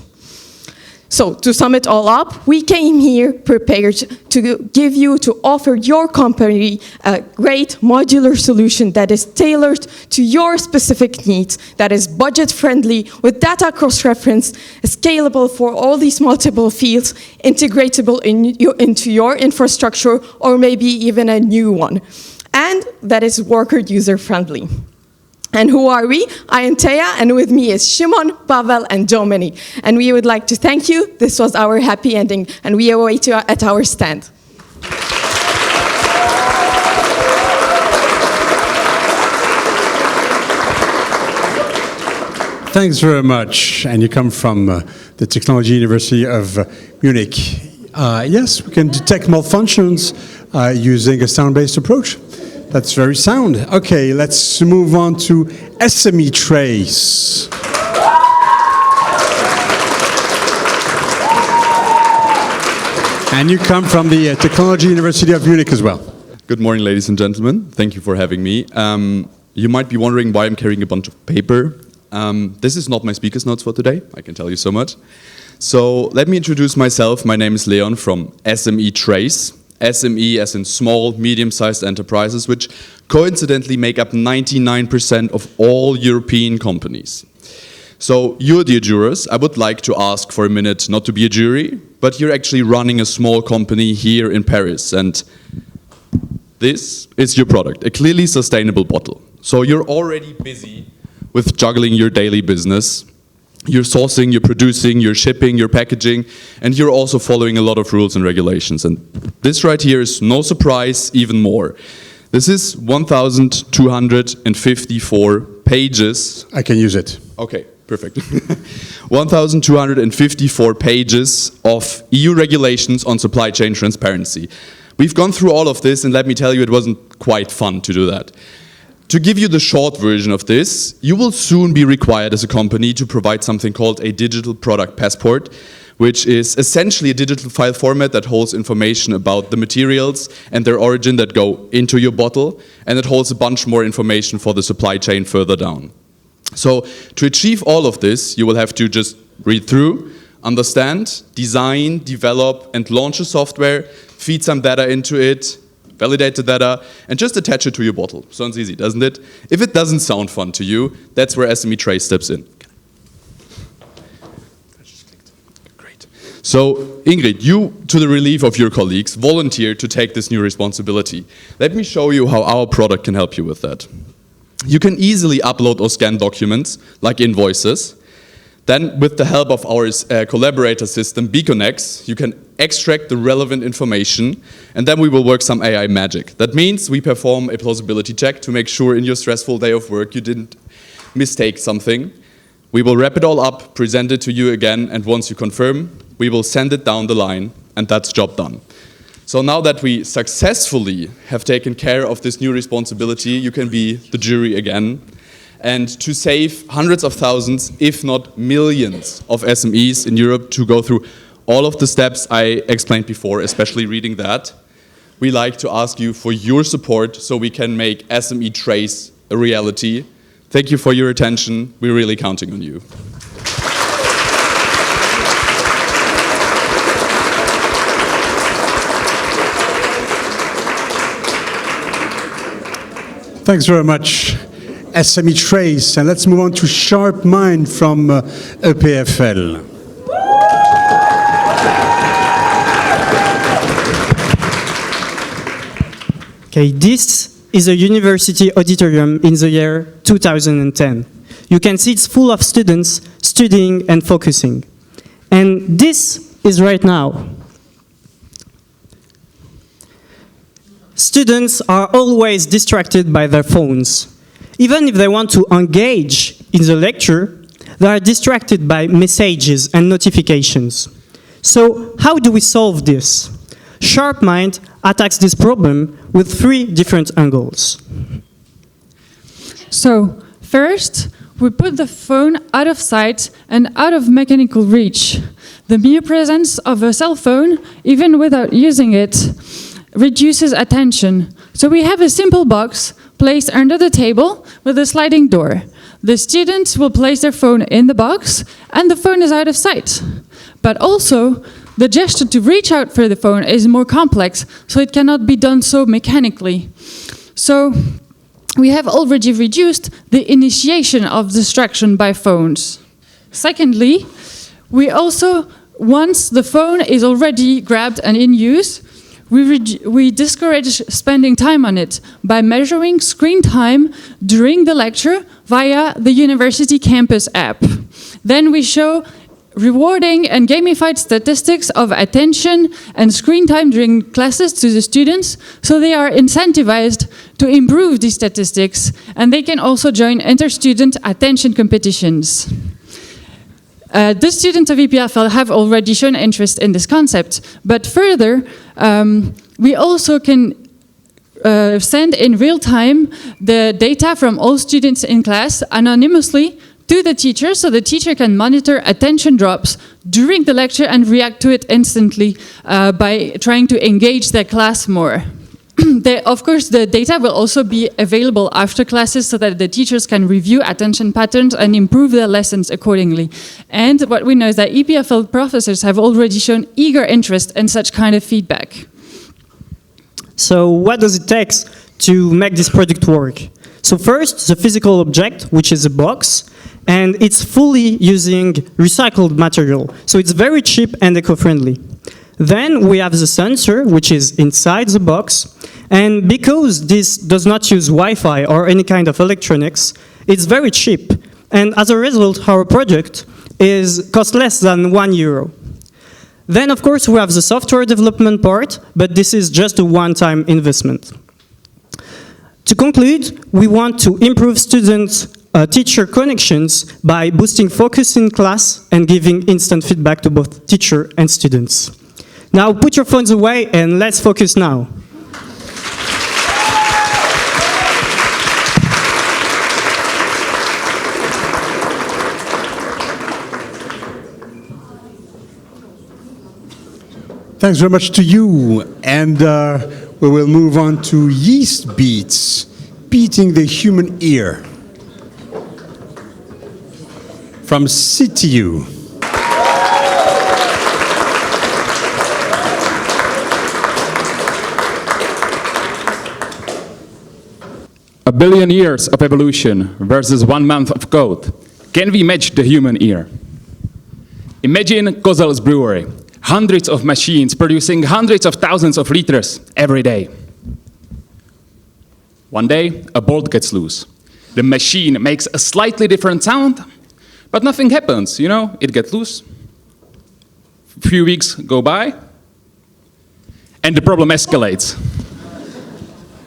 S20: So, to sum it all up, we came here prepared to offer your company a great modular solution that is tailored to your specific needs, that is budget-friendly, with data cross-reference, scalable for all these multiple fields, integratable into your infrastructure, or maybe even a new one, and that is worker user-friendly. And who are we? I am Teja, and with me is Shimon, Pavel, and Domini. And we would like to thank you. This was our happy ending, and we await you at our stand.
S1: Thanks very much. And you come from the Technology University of Munich. Yes, we can detect malfunctions using a sound-based approach. That's very sound. Okay, let's move on to SME Trace. And you come from the Technology University of Munich as well.
S21: Good morning, ladies and gentlemen. Thank you for having me. You might be wondering why I'm carrying a bunch of paper. This is not my speaker's notes for today, I can tell you so much. So let me introduce myself. My name is Leon from SME Trace. SME as in small, medium-sized enterprises, which coincidentally make up 99% of all European companies. So you're the jurors. I would like to ask for a minute not to be a jury, but you're actually running a small company here in Paris, and this is your product, a clearly sustainable bottle. So you're already busy with juggling your daily business. You're sourcing, you're producing, you're shipping, you're packaging, and you're also following a lot of rules and regulations. And this right here is no surprise, even more. This is 1,254 pages.
S1: I can use it.
S21: Okay, perfect. 1,254 pages of EU regulations on supply chain transparency. We've gone through all of this, and let me tell you, it wasn't quite fun to do that. To give you the short version of this, you will soon be required as a company to provide something called a digital product passport, which is essentially a digital file format that holds information about the materials and their origin that go into your bottle, and it holds a bunch more information for the supply chain further down. So to achieve all of this, you will have to just read through, understand, design, develop, and launch a software, feed some data into it, validate the data, and just attach it to your bottle. Sounds easy, doesn't it? If it doesn't sound fun to you, that's where SME Trace steps in. Great. So, Ingrid, you, to the relief of your colleagues, volunteered to take this new responsibility. Let me show you how our product can help you with that. You can easily upload or scan documents, like invoices. Then, with the help of our collaborator system, BeaconX, you can extract the relevant information, and then we will work some AI magic. That means we perform a plausibility check to make sure in your stressful day of work you didn't mistake something. We will wrap it all up, present it to you again, and once you confirm, we will send it down the line, and that's job done. So now that we successfully have taken care of this new responsibility, you can be the jury again. And to save hundreds of thousands, if not millions, of SMEs in Europe to go through all of the steps I explained before, especially reading that, we like to ask you for your support so we can make SME Trace a reality. Thank you for your attention. We're really counting on you.
S1: Thanks very much, SME Trace. And let's move on to Sharpmind from EPFL.
S22: Okay, this is a university auditorium in the year 2010. You can see it's full of students studying and focusing. And this is right now. Students are always distracted by their phones. Even if they want to engage in the lecture, they are distracted by messages and notifications. So how do we solve this? Sharpmind attacks this problem with 3 different angles.
S23: So, first, we put the phone out of sight and out of mechanical reach. The mere presence of a cell phone, even without using it, reduces attention. So we have a simple box placed under the table with a sliding door. The students will place their phone in the box and the phone is out of sight. But also, the gesture to reach out for the phone is more complex, so it cannot be done so mechanically. So we have already reduced the initiation of distraction by phones. Secondly, we also, once the phone is already grabbed and in use, we discourage spending time on it by measuring screen time during the lecture via the university campus app. Then we show rewarding and gamified statistics of attention and screen time during classes to the students, so they are incentivized to improve these statistics, and they can also join inter-student attention competitions. The students of EPFL have already shown interest in this concept, but further, we also can send in real time the data from all students in class anonymously to the teacher, so the teacher can monitor attention drops during the lecture and react to it instantly by trying to engage the class more. Of course, the data will also be available after classes so that the teachers can review attention patterns and improve their lessons accordingly. And what we know is that EPFL professors have already shown eager interest in such kind of feedback.
S22: So what does it take to make this project work? So first, the physical object, which is a box, and it's fully using recycled material. So it's very cheap and eco-friendly. Then we have the sensor, which is inside the box. And because this does not use Wi-Fi or any kind of electronics, it's very cheap. And as a result, our project costs less than €1. Then, of course, we have the software development part, but this is just a one-time investment. To conclude, we want to improve student-teacher connections by boosting focus in class and giving instant feedback to both teacher and students. Now put your phones away and let's focus now.
S1: Thanks very much to you. And we will move on to yeast beats, beating the human ear. From CTU.
S3: A billion years of evolution versus 1 month of code. Can we match the human ear? Imagine Kozel's brewery. Hundreds of machines producing hundreds of thousands of liters every day. One day, a bolt gets loose. The machine makes a slightly different sound, but nothing happens, you know, it gets loose. A few weeks go by, and the problem escalates.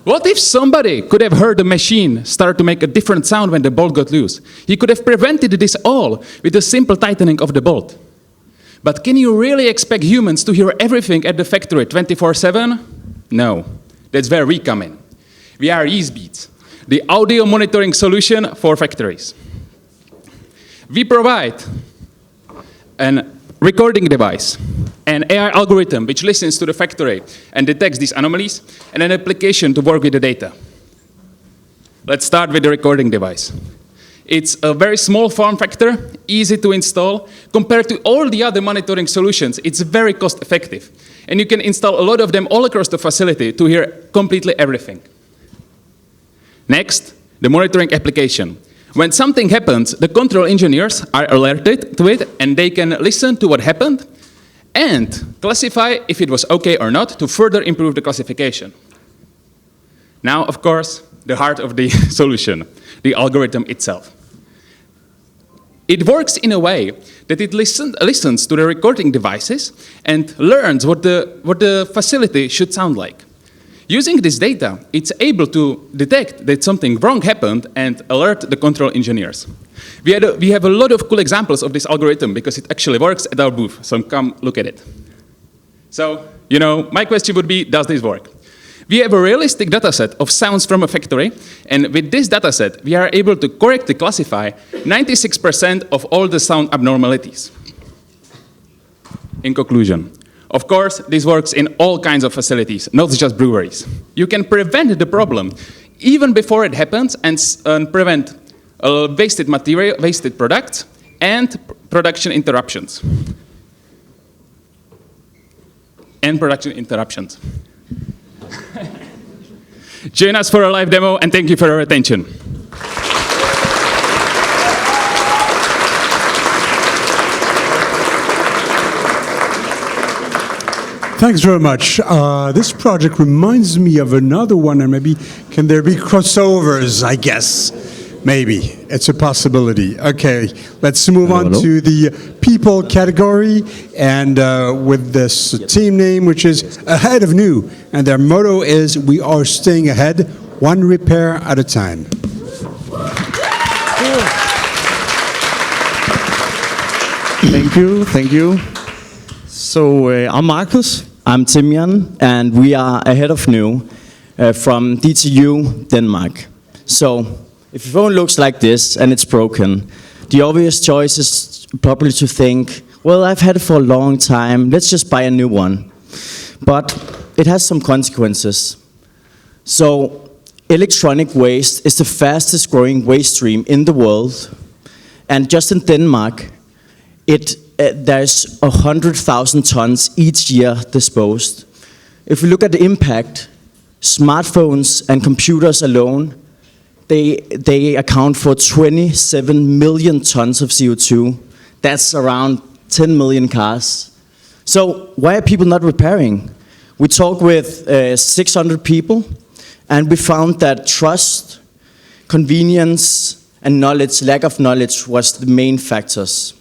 S3: What if somebody could have heard the machine start to make a different sound when the bolt got loose? He could have prevented this all with a simple tightening of the bolt. But can you really expect humans to hear everything at the factory 24/7? No. That's where we come in. We are EaseBeats, the audio monitoring solution for factories. We provide a recording device, an AI algorithm which listens to the factory and detects these anomalies, and an application to work with the data. Let's start with the recording device. It's a very small form factor, easy to install. Compared to all the other monitoring solutions, it's very cost effective. And you can install a lot of them all across the facility to hear completely everything. Next, the monitoring application. When something happens, the control engineers are alerted to it, and they can listen to what happened and classify if it was okay or not to further improve the classification. Now, of course, the heart of the solution, the algorithm itself. It works in a way that it listens to the recording devices and learns what the facility should sound like. Using this data, it's able to detect that something wrong happened and alert the control engineers. We have a lot of cool examples of this algorithm because it actually works at our booth, so come look at it. So, you know, my question would be, does this work? We have a realistic dataset of sounds from a factory, and with this dataset, we are able to correctly classify 96% of all the sound abnormalities. In conclusion, of course, this works in all kinds of facilities, not just breweries. You can prevent the problem even before it happens and prevent wasted material, wasted products, and production interruptions. Join us for a live demo, and thank you for your attention.
S1: Thanks very much. This project reminds me of another one, and maybe can there be crossovers, I guess. Maybe. It's a possibility. Okay, let's move on to the people category, and with this team name, which is Ahead of New, and their motto is, we are staying ahead, one repair at a time.
S4: Thank you. So I'm Marcus. I'm Timian, and we are Ahead of New from DTU, Denmark. So if your phone looks like this and it's broken, the obvious choice is probably to think, well, I've had it for a long time, let's just buy a new one. But it has some consequences. So electronic waste is the fastest growing waste stream in the world. And just in Denmark, there's 100,000 tons each year disposed. If we look at the impact, smartphones and computers alone, they account for 27 million tons of CO2. That's around 10 million cars. So why are people not repairing? We talked with 600 people, and we found that trust, convenience, and knowledge, lack of knowledge, was the main factors.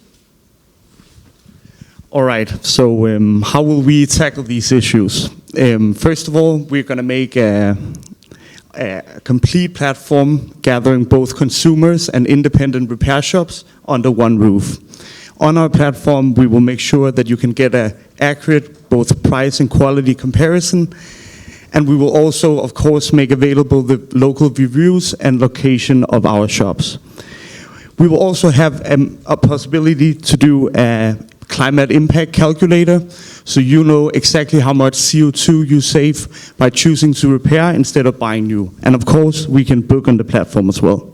S5: All right, so how will we tackle these issues? First of all, we're going to make a complete platform gathering both consumers and independent repair shops under one roof. On our platform, we will make sure that you can get an accurate both price and quality comparison, and we will also, of course, make available the local reviews and location of our shops. We will also have a possibility to do a climate impact calculator, so you know exactly how much CO2 you save by choosing to repair instead of buying new. And of course, we can book on the platform as well.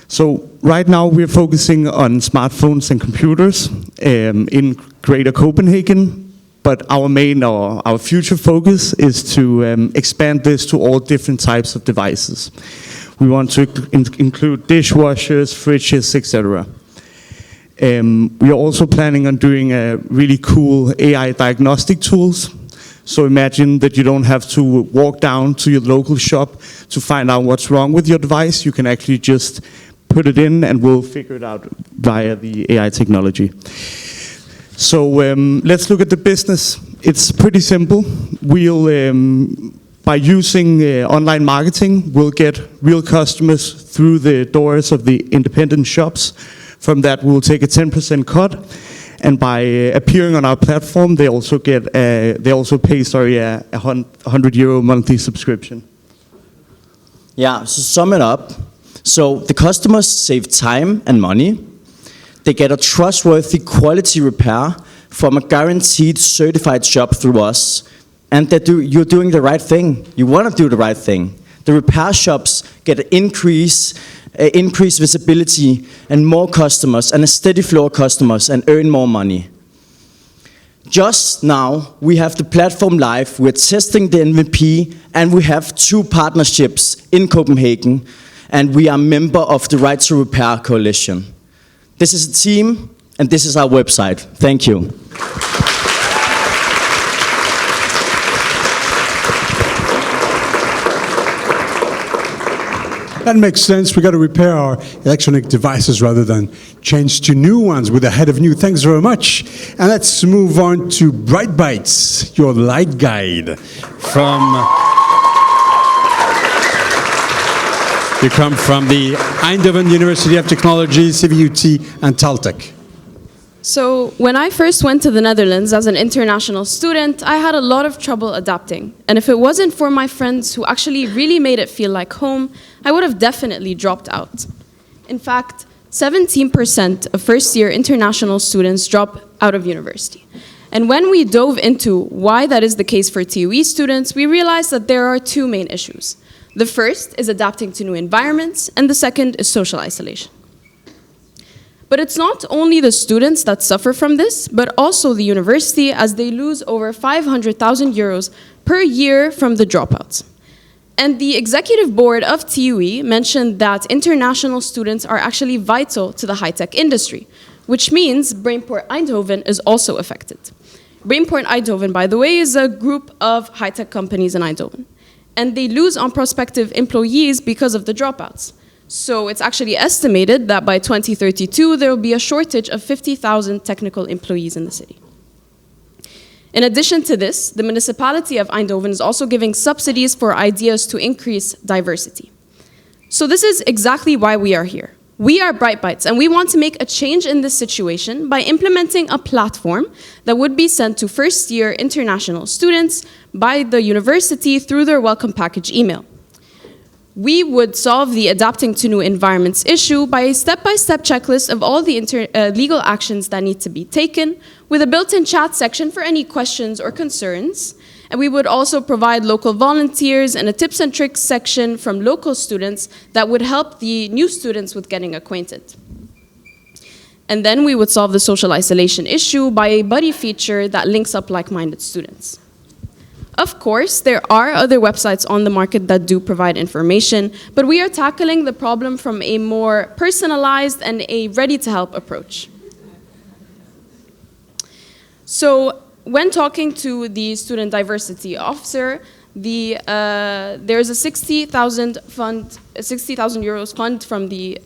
S5: So right now we're focusing on smartphones and computers in Greater Copenhagen, but our future focus is to expand this to all different types of devices. We want to include dishwashers, fridges, etc. We are also planning on doing really cool AI diagnostic tools. So imagine that you don't have to walk down to your local shop to find out what's wrong with your device. You can actually just put it in and we'll figure it out via the AI technology. So let's look at the business. It's pretty simple. By using online marketing, we'll get real customers through the doors of the independent shops. From that, we'll take a 10% cut, and by appearing on our platform, they also pay a €100 monthly subscription.
S4: Yeah, so sum it up. So the customers save time and money. They get a trustworthy quality repair from a guaranteed certified shop through us, and you're doing the right thing. You want to do the right thing. The repair shops get an increased visibility and more customers and a steady flow of customers and earn more money. Just now, we have the platform live, we're testing the MVP, and we have 2 partnerships in Copenhagen, and we are a member of the Right to Repair Coalition. This is a team, and this is our website. Thank you.
S1: That makes sense. We got to repair our electronic devices rather than change to new ones with Ahead of New. Thanks very much. And let's move on to Bright Bites, your light guide You come from the Eindhoven University of Technology, CVUT, and Taltech.
S6: So when I first went to the Netherlands as an international student, I had a lot of trouble adapting. And if it wasn't for my friends who actually really made it feel like home, I would have definitely dropped out. In fact, 17% of first-year international students drop out of university. And when we dove into why that is the case for TUE students, we realized that there are 2 main issues. The first is adapting to new environments, and the second is social isolation. But it's not only the students that suffer from this, but also the university, as they lose over 500,000 euros per year from the dropouts. And the executive board of TUE mentioned that international students are actually vital to the high-tech industry, which means Brainport Eindhoven is also affected. Brainport Eindhoven, by the way, is a group of high-tech companies in Eindhoven. And they lose on prospective employees because of the dropouts. So it's actually estimated that by 2032, there will be a shortage of 50,000 technical employees in the city. In addition to this, the municipality of Eindhoven is also giving subsidies for ideas to increase diversity. So this is exactly why we are here. We are Bright Bytes, and we want to make a change in this situation by implementing a platform that would be sent to first-year international students by the university through their welcome package email. We would solve the adapting to new environments issue by a step-by-step checklist of all the legal actions that need to be taken, with a built-in chat section for any questions or concerns. And we would also provide local volunteers and a tips and tricks section from local students that would help the new students with getting acquainted. And then we would solve the social isolation issue by a buddy feature that links up like-minded students. Of course, there are other websites on the market that do provide information, but we are tackling the problem from a more personalized and a ready-to-help approach. So, when talking to the student diversity officer, there's a 60,000 euros fund from the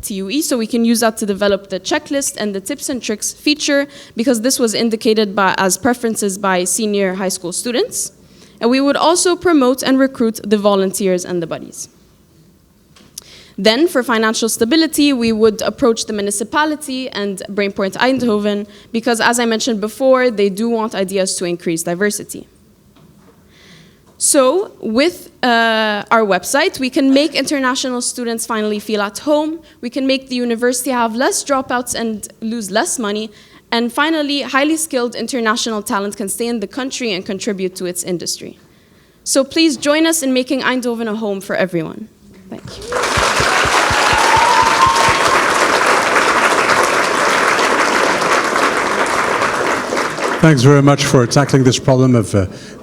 S6: TUE, so we can use that to develop the checklist and the tips and tricks feature, because this was indicated as preferences by senior high school students. And we would also promote and recruit the volunteers and the buddies. Then, for financial stability, we would approach the municipality and Brainpoint Eindhoven, because as I mentioned before, they do want ideas to increase diversity. So, with our website, we can make international students finally feel at home, we can make the university have less dropouts and lose less money, and finally, highly skilled international talent can stay in the country and contribute to its industry. So please join us in making Eindhoven a home for everyone. Thank you.
S1: Thanks very much for tackling this problem of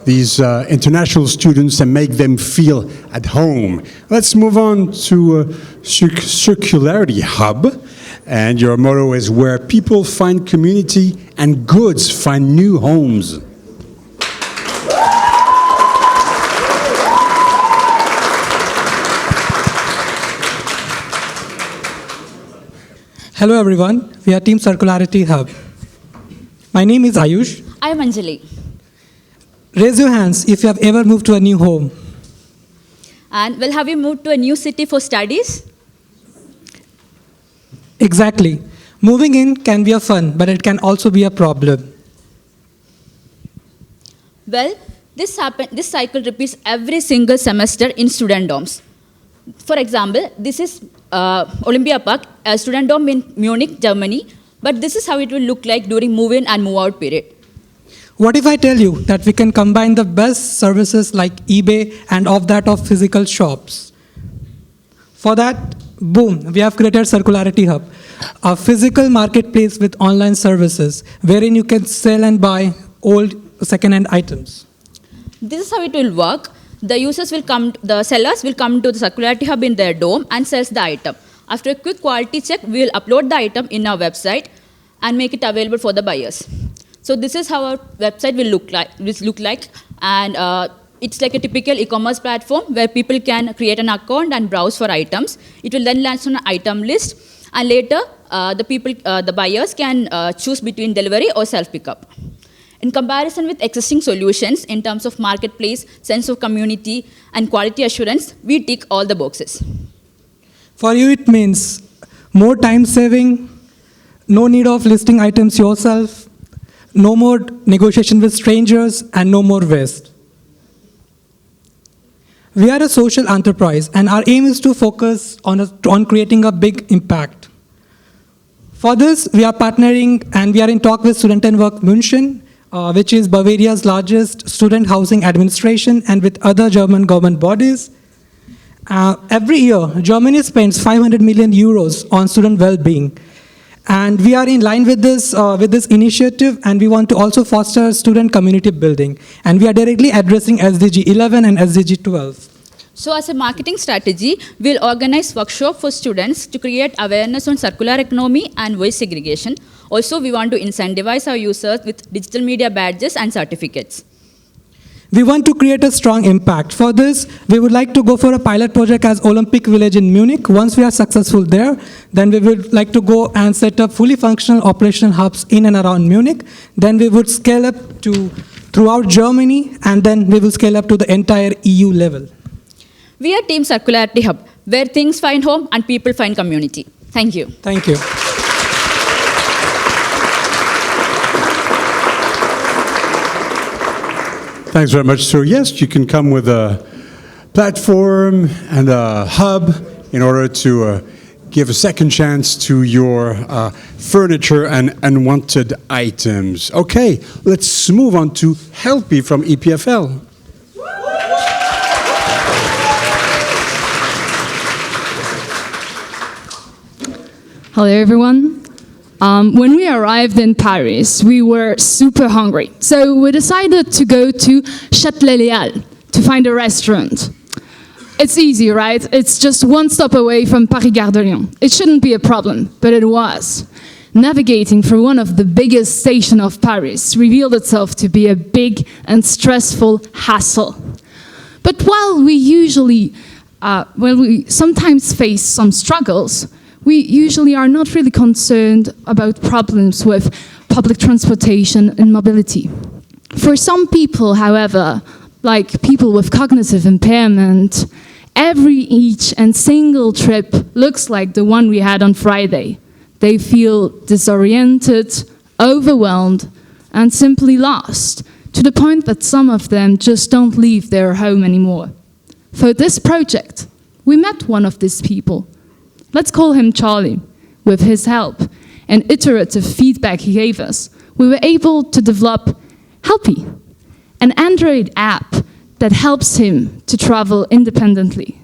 S1: these international students and make them feel at home. Let's move on to Circularity Hub. And your motto is where people find community and goods find new homes.
S2: Hello everyone, we are Team Circularity Hub. My name is Ayush.
S7: I am Anjali.
S2: Raise your hands if you have ever moved to a new home.
S7: And well, have you moved to a new city for studies?
S2: Exactly. Moving in can be a fun, but it can also be a problem.
S7: Well, this cycle repeats every single semester in student dorms. For example, this is Olympia Park, a student dorm in Munich, Germany, but this is how it will look like during move-in and move-out period.
S2: What if I tell you that we can combine the best services like eBay and of that of physical shops? For that, boom, we have created Circularity Hub, a physical marketplace with online services wherein you can sell and buy old second-hand items.
S7: This is how it will work. The sellers will come to the Circularity Hub in their dorm and sells the item. After a quick quality check, we will upload the item in our website and make it available for the buyers. So this is how our website will look like, and it's like a typical e-commerce platform where people can create an account and browse for items. It will then launch on an item list, and later the buyers can choose between delivery or self-pickup. In comparison with existing solutions in terms of marketplace, sense of community, and quality assurance, we tick all the boxes.
S2: For you, it means more time saving, no need of listing items yourself, no more negotiation with strangers, and no more waste. We are a social enterprise, and our aim is to focus on creating a big impact. For this, we are partnering, and we are in talk with Student and Work München, which is Bavaria's largest student housing administration, and with other German government bodies. Every year, Germany spends 500 million euros on student well-being. And we are in line with this initiative, and we want to also foster student community building. And we are directly addressing SDG 11 and SDG 12.
S7: So as a marketing strategy, we'll organize workshops for students to create awareness on circular economy and waste segregation. Also, we want to incentivize our users with digital media badges and certificates.
S2: We want to create a strong impact. For this, we would like to go for a pilot project as Olympic Village in Munich. Once we are successful there, then we would like to go and set up fully functional operational hubs in and around Munich. Then we would scale up to throughout Germany, and then we will scale up to the entire EU level.
S7: We are Team Circularity Hub, where things find home and people find community. Thank you.
S2: Thank you.
S1: Thanks very much. So yes, you can come with a platform and a hub in order to give a second chance to your furniture and unwanted items. Okay, let's move on to Helpy from EPFL.
S8: Hello, everyone. When we arrived in Paris, we were super hungry. So we decided to go to Châtelet-Léal to find a restaurant. It's easy, right? It's just one stop away from Paris Gare de Lyon. It shouldn't be a problem, but it was. Navigating through one of the biggest stations of Paris revealed itself to be a big and stressful hassle. But while we sometimes face some struggles, we usually are not really concerned about problems with public transportation and mobility. For some people, however, like people with cognitive impairment, each and single trip looks like the one we had on Friday. They feel disoriented, overwhelmed, and simply lost, to the point that some of them just don't leave their home anymore. For this project, we met one of these people. Let's call him Charlie. With his help and iterative feedback he gave us, we were able to develop Helpy, an Android app that helps him to travel independently.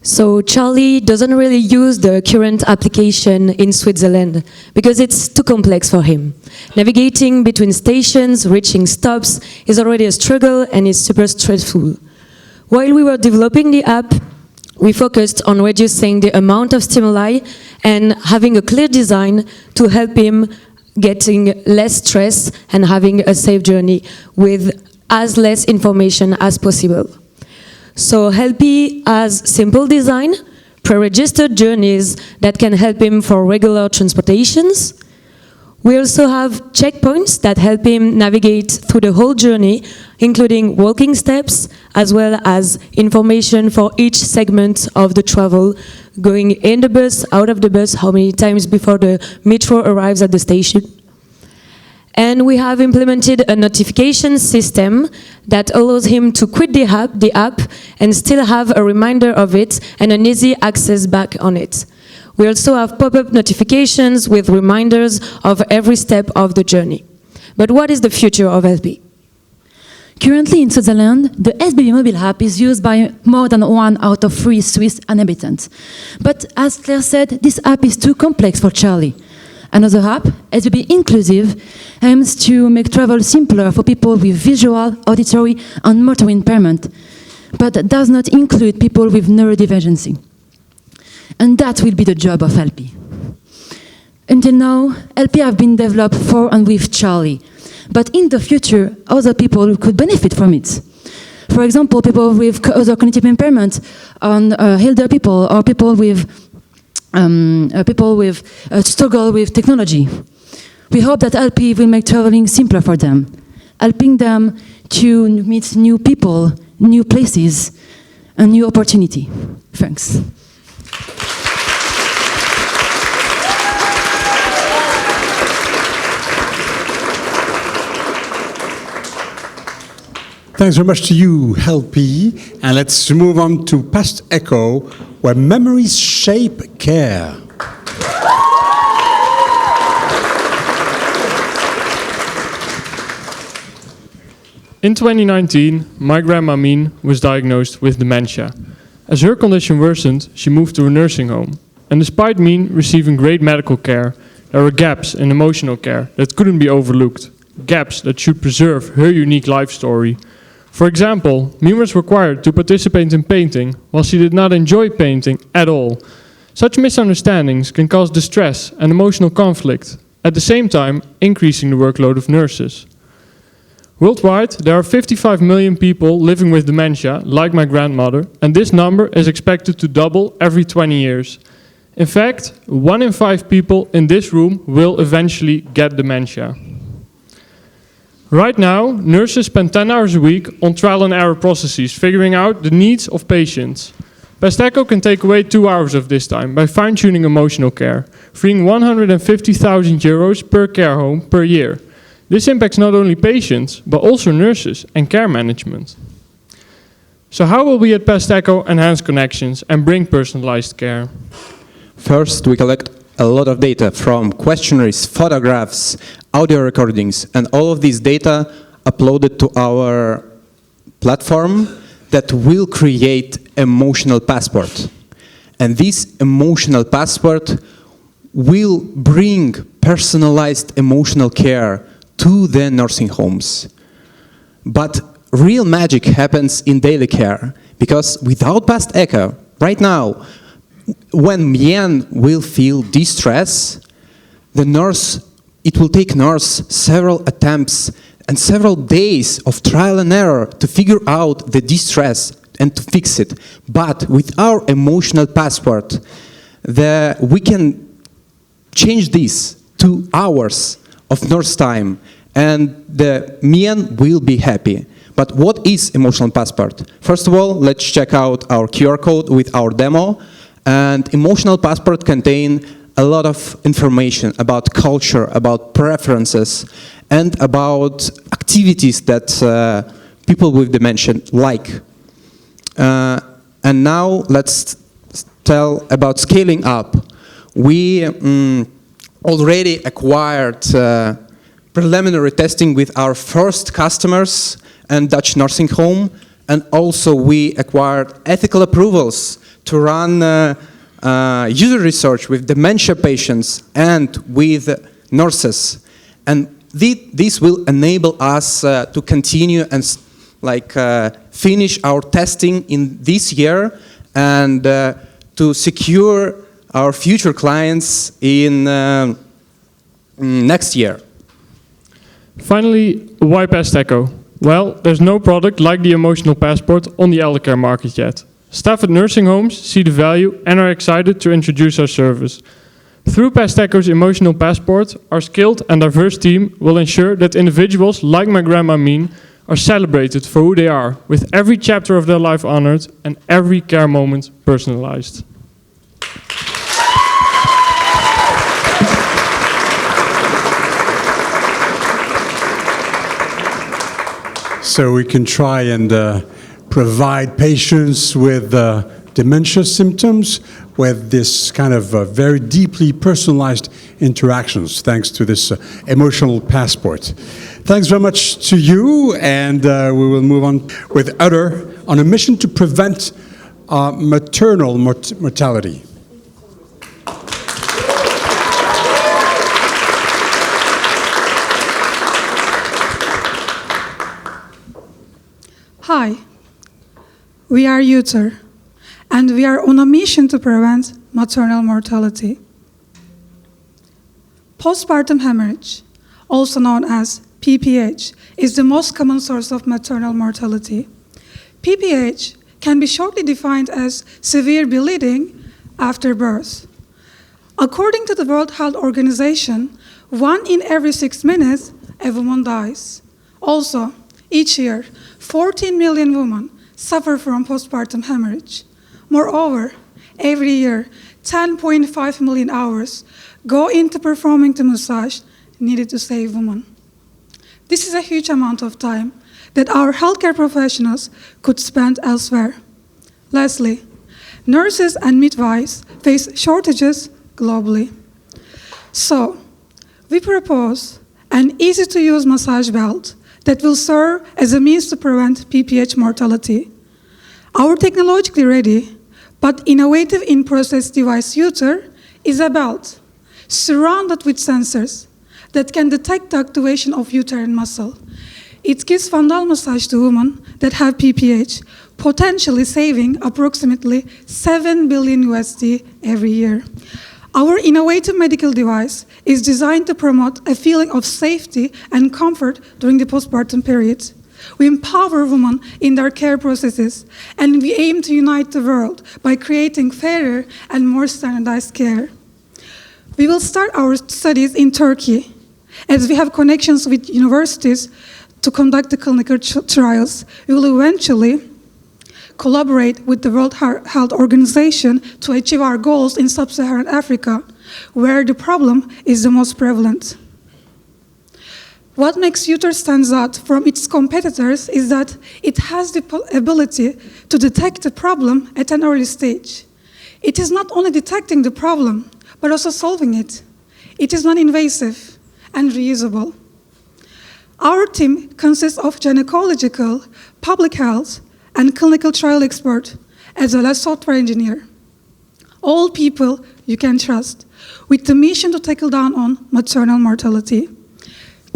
S11: So Charlie doesn't really use the current application in Switzerland because it's too complex for him. Navigating between stations, reaching stops is already a struggle and is super stressful. While we were developing the app, we focused on reducing the amount of stimuli and having a clear design to help him getting less stress and having a safe journey with as less information as possible. So Helpy has simple design, pre-registered journeys that can help him for regular transportations. We also have checkpoints that help him navigate through the whole journey, including walking steps, as well as information for each segment of the travel, going in the bus, out of the bus, how many times before the metro arrives at the station. And we have implemented a notification system that allows him to quit the app and still have a reminder of it and an easy access back on it. We also have pop-up notifications with reminders of every step of the journey. But what is the future of Helpy?
S9: Currently in Switzerland, the SBB mobile app is used by more than 1 out of 3 Swiss inhabitants. But as Claire said, this app is too complex for Charlie. Another app, SBB Inclusive, aims to make travel simpler for people with visual, auditory, and motor impairment, but does not include people with neurodivergency. And that will be the job of Helpy. Until now, Helpy have been developed for and with Charlie, but in the future, other people could benefit from it. For example, people with other cognitive impairment, and elder people, or people with struggle with technology. We hope that Helpy will make traveling simpler for them, helping them to meet new people, new places, and new opportunity. Thanks.
S1: Thanks very much to you, Helpy. And let's move on to Past Echo, where memories shape care.
S10: In 2019, my grandma Mien was diagnosed with dementia. As her condition worsened, she moved to a nursing home. And despite Mien receiving great medical care, there were gaps in emotional care that couldn't be overlooked. Gaps that should preserve her unique life story. For example, Mien was required to participate in painting while she did not enjoy painting at all. Such misunderstandings can cause distress and emotional conflict, at the same time increasing the workload of nurses. Worldwide, there are 55 million people living with dementia, like my grandmother, and this number is expected to double every 20 years. In fact, 1 in 5 people in this room will eventually get dementia. Right now, nurses spend 10 hours a week on trial and error processes, figuring out the needs of patients. PestEcho can take away 2 hours of this time by fine-tuning emotional care, freeing 150,000 euros per care home per year. This impacts not only patients, but also nurses and care management. So how will we at PestEcho enhance connections and bring personalized care?
S12: First, we collect a lot of data from questionnaires, photographs, audio recordings, and all of these data uploaded to our platform that will create emotional passport. And this emotional passport will bring personalized emotional care to the nursing homes. But real magic happens in daily care, because without PestEcho, right now, when Mien will feel distress, it will take nurse several attempts and several days of trial and error to figure out the distress and to fix it. But with our emotional passport, we can change this to hours of nurse time, and the Mien will be happy. But what is emotional passport? First of all, let's check out our QR code with our demo. And emotional passport contain a lot of information about culture, about preferences, and about activities that people with dementia like. And now let's tell about scaling up. We already acquired preliminary testing with our first customers and Dutch nursing home, and also we acquired ethical approvals to run user research with dementia patients and with nurses. And this will enable us to continue and finish our testing in this year and to secure our future clients in next year.
S10: Finally, why PestEcho? Well, there's no product like the emotional passport on the elder care market yet. Staff at nursing homes see the value and are excited to introduce our service. Through PestEcho's emotional passport, our skilled and diverse team will ensure that individuals like my grandma Mien are celebrated for who they are, with every chapter of their life honored and every care moment personalized.
S1: So we can try and provide patients with dementia symptoms with this kind of very deeply personalized interactions thanks to this emotional passport. Thanks very much to you, and we will move on with Utter on a mission to prevent maternal mortality.
S13: Hi, we are EuroTeQ, and we are on a mission to prevent maternal mortality. Postpartum hemorrhage, also known as PPH, is the most common source of maternal mortality. PPH can be shortly defined as severe bleeding after birth. According to the World Health Organization, 1 in every 6 minutes, a woman dies. Also, each year, 14 million women suffer from postpartum hemorrhage. Moreover, every year, 10.5 million hours go into performing the massage needed to save women. This is a huge amount of time that our healthcare professionals could spend elsewhere. Lastly, nurses and midwives face shortages globally. So, we propose an easy-to-use massage belt that will serve as a means to prevent PPH mortality. Our technologically ready but innovative in-process device EuroTeQ is a belt surrounded with sensors that can detect the activation of uterine muscle. It gives fundal massage to women that have PPH, potentially saving approximately $7 billion USD every year. Our innovative medical device is designed to promote a feeling of safety and comfort during the postpartum period. We empower women in their care processes, and we aim to unite the world by creating fairer and more standardized care. We will start our studies in Turkey, as we have connections with universities to conduct the clinical trials. We will eventually collaborate with the World Health Organization to achieve our goals in sub-Saharan Africa, where the problem is the most prevalent. What makes Euter stand out from its competitors is that it has the ability to detect the problem at an early stage. It is not only detecting the problem, but also solving it. It is non-invasive and reusable. Our team consists of gynecological, public health, and clinical trial expert, as well as software engineer. All people you can trust, with the mission to tackle down on maternal mortality.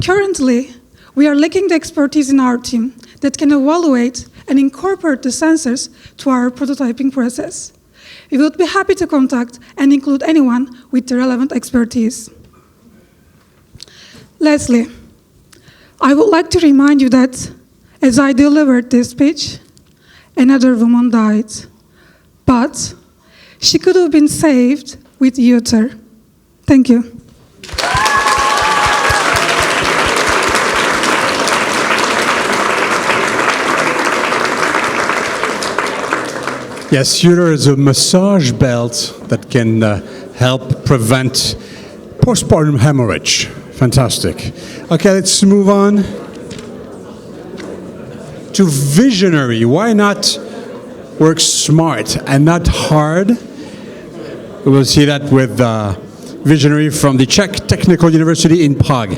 S13: Currently, we are lacking the expertise in our team that can evaluate and incorporate the sensors to our prototyping process. We would be happy to contact and include anyone with the relevant expertise. Lastly, I would like to remind you that as I delivered this speech, another woman died, but she could have been saved with Euter. Thank you.
S1: Yes, Euter is a massage belt that can help prevent postpartum hemorrhage. Fantastic. Okay, let's move on to visionary. Why not work smart and not hard? We will see that with visionary from the Czech Technical University in Prague.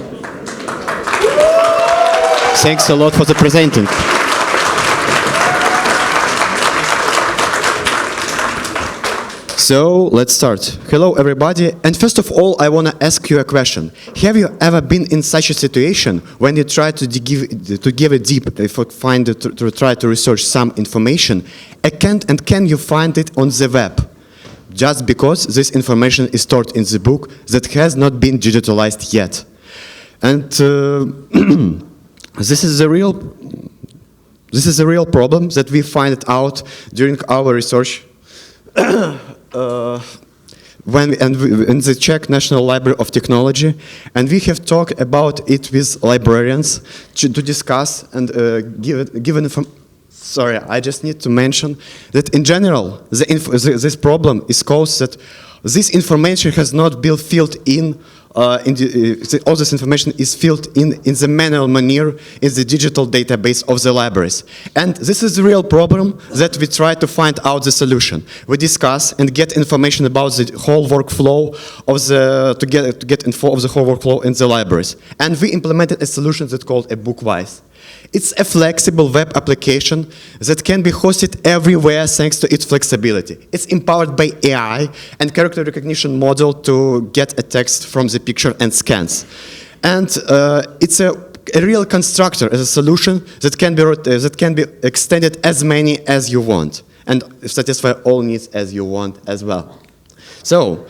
S14: Thanks a lot for the presenting. So let's start. Hello everybody, and first of all I want to ask you a question. Have you ever been in such a situation when you try to give a deep, to try to research some information, and can you find it on the web? Just because this information is stored in the book that has not been digitalized yet. And this is a real problem that we find out during our research in the Czech National Library of Technology, and we have talked about it with librarians to discuss and give information. Sorry, I just need to mention that in general, this problem is caused that this information has not been filled in. All this information is filled in the manual manner in the digital database of the libraries. And this is the real problem that we try to find out the solution. We discuss and get information about the whole workflow to get info of the whole workflow in the libraries. And we implemented a solution that's called a Bookwise. It's a flexible web application that can be hosted everywhere thanks to its flexibility. It's empowered by AI and character recognition model to get a text from the picture and scans. And it's a real constructor as a solution that can be extended as many as you want and satisfy all needs as you want as well. So,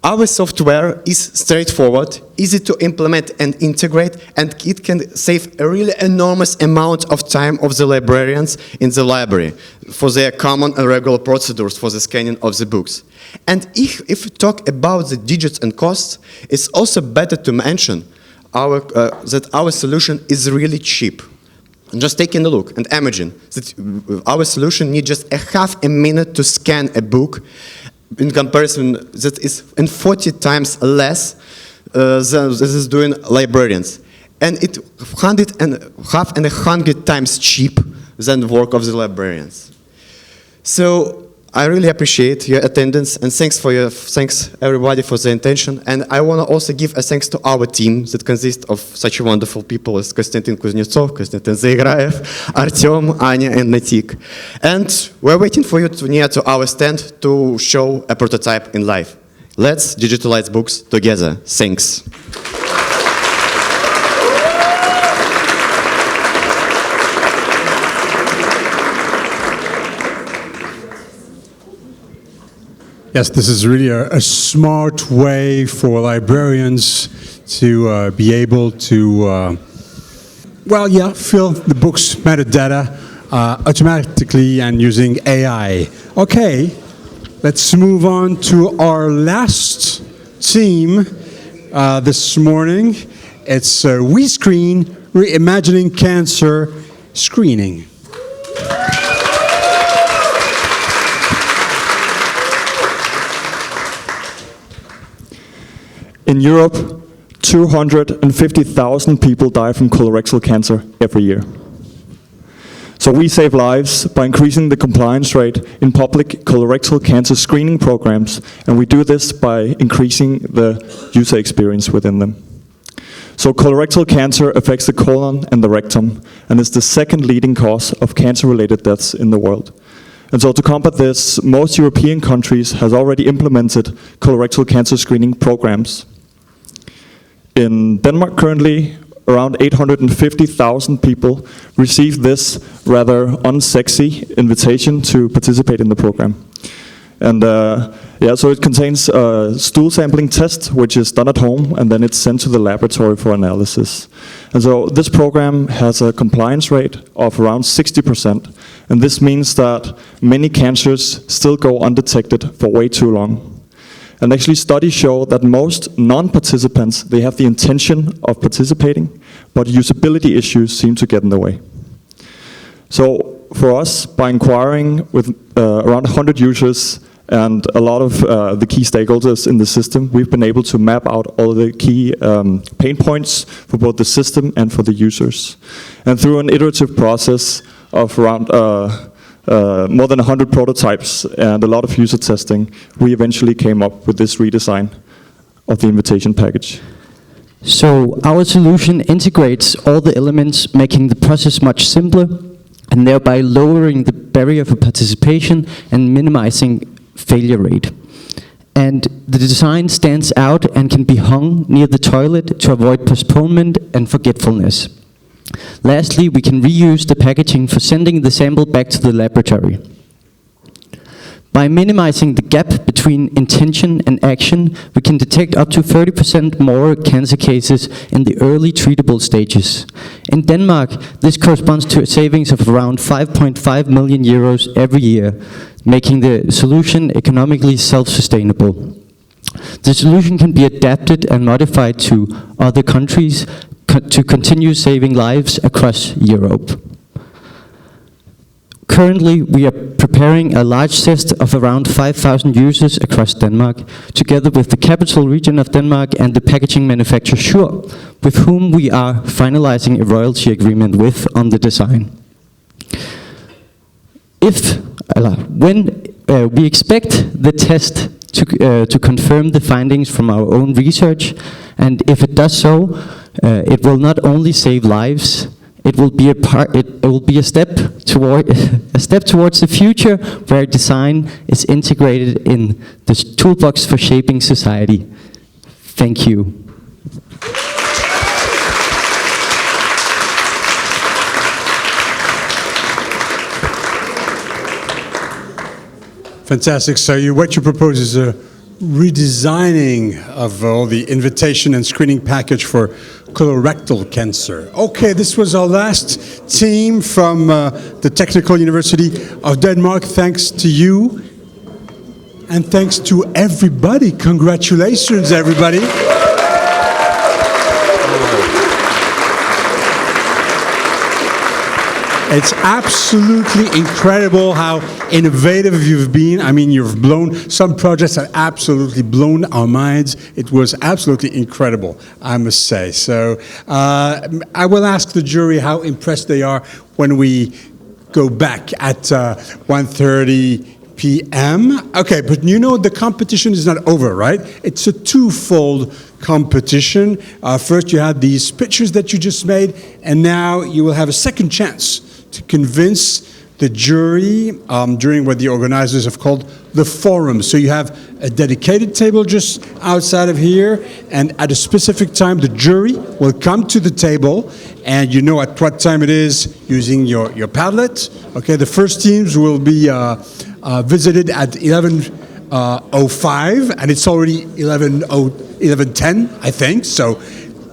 S14: our software is straightforward, easy to implement and integrate, and it can save a really enormous amount of time of the librarians in the library for their common and regular procedures for the scanning of the books. And if we talk about the digits and costs, it's also better to mention that our solution is really cheap. Just taking a look and imagine that our solution needs just a half a minute to scan a book, in comparison that is 40 times less than this is doing librarians. And it's 100 times cheap than the work of the librarians. So I really appreciate your attendance and thanks everybody for the attention. And I want to also give a thanks to our team that consists of such wonderful people as Konstantin Kuznetsov, Konstantin Zagraev, Artyom, Anya, and Natik. And we're waiting for you near to our stand to show a prototype in live. Let's digitalize books together. Thanks.
S1: Yes, this is really a smart way for librarians to be able to, fill the book's metadata automatically and using AI. Okay, let's move on to our last team this morning. It's WeScreen, Reimagining Cancer Screening.
S15: In Europe, 250,000 people die from colorectal cancer every year. So we save lives by increasing the compliance rate in public colorectal cancer screening programs, and we do this by increasing the user experience within them. So colorectal cancer affects the colon and the rectum, and is the second leading cause of cancer-related deaths in the world. And so to combat this, most European countries have already implemented colorectal cancer screening programs. In Denmark currently, around 850,000 people receive this rather unsexy invitation to participate in the program. And so it contains a stool sampling test, which is done at home, and then it's sent to the laboratory for analysis. And so this program has a compliance rate of around 60%, and this means that many cancers still go undetected for way too long. And actually studies show that most non-participants, they have the intention of participating, but usability issues seem to get in the way. So for us, by inquiring with around 100 users and a lot of the key stakeholders in the system, we've been able to map out all the key pain points for both the system and for the users. And through an iterative process of around more than 100 prototypes and a lot of user testing, we eventually came up with this redesign of the invitation package.
S16: So our solution integrates all the elements, making the process much simpler, and thereby lowering the barrier for participation and minimizing failure rate. And the design stands out and can be hung near the toilet to avoid postponement and forgetfulness. Lastly, we can reuse the packaging for sending the sample back to the laboratory. By minimizing the gap between intention and action, we can detect up to 30% more cancer cases in the early treatable stages. In Denmark, this corresponds to a savings of around 5.5 million euros every year, making the solution economically self-sustainable. The solution can be adapted and modified to other countries to continue saving lives across Europe. Currently, we are preparing a large test of around 5,000 users across Denmark, together with the capital region of Denmark and the packaging manufacturer Shure, with whom we are finalizing a royalty agreement with on the design. When we expect the test to confirm the findings from our own research, and if it does so, it will not only save lives, it will be a step towards the future where design is integrated in the toolbox for shaping society. Thank you.
S1: Fantastic. So what you propose is a redesigning of all the invitation and screening package for colorectal cancer. Okay, this was our last team from the Technical University of Denmark. Thanks to you. And thanks to everybody. Congratulations, everybody. It's absolutely incredible how innovative you've been. I mean, you've blown, some projects have absolutely blown our minds. It was absolutely incredible, I must say. So I will ask the jury how impressed they are when we go back at 1:30 p.m. Okay, but you know the competition is not over, right? It's a twofold competition. First, you had these pictures that you just made, and now you will have a second chance to convince the jury during what the organizers have called the forum. So you have a dedicated table just outside of here, and at a specific time the jury will come to the table, and you know at what time it is using your Padlet. Okay, the first teams will be visited at 11 11:05, and it's already 11:10, I think. So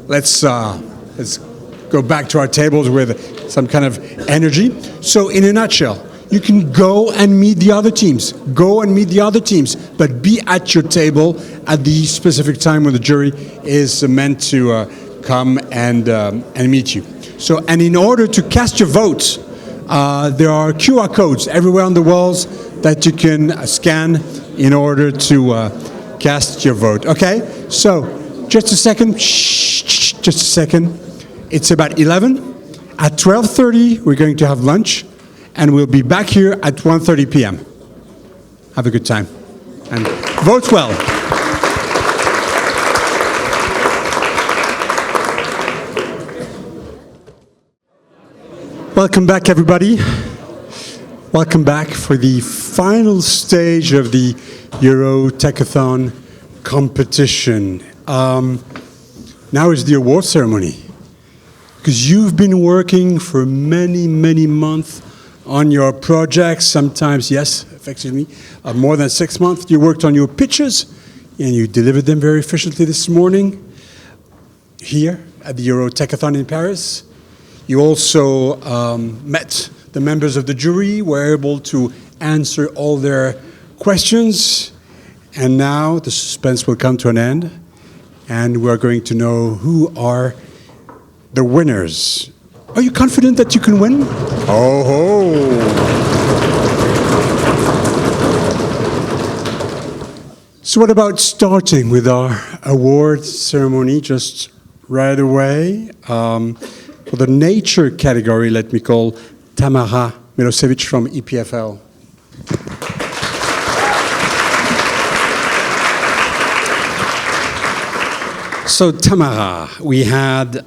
S1: let's go back to our tables with some kind of energy. So in a nutshell, you can go and meet the other teams. Go and meet the other teams, but be at your table at the specific time when the jury is meant to come and meet you. So, and in order to cast your votes, there are QR codes everywhere on the walls that you can scan in order to cast your vote. Okay? So, just a second. Just a second. It's about 11. At 12:30, we're going to have lunch, and we'll be back here at 1:30 p.m. Have a good time, and vote well. Welcome back, everybody. Welcome back for the final stage of the EuroTeQathon competition. Now is the award ceremony. Because you've been working for many, many months on your projects, sometimes, yes, effectively, more than 6 months. You worked on your pitches, and you delivered them very efficiently this morning here at the EuroTeQathon in Paris. You also met the members of the jury, were able to answer all their questions, and now the suspense will come to an end, and we're going to know who are the winners. Are you confident that you can win? Oh ho! So what about starting with our award ceremony just right away? For the nature category, let me call Tamara Milosevic from EPFL. So Tamara, we had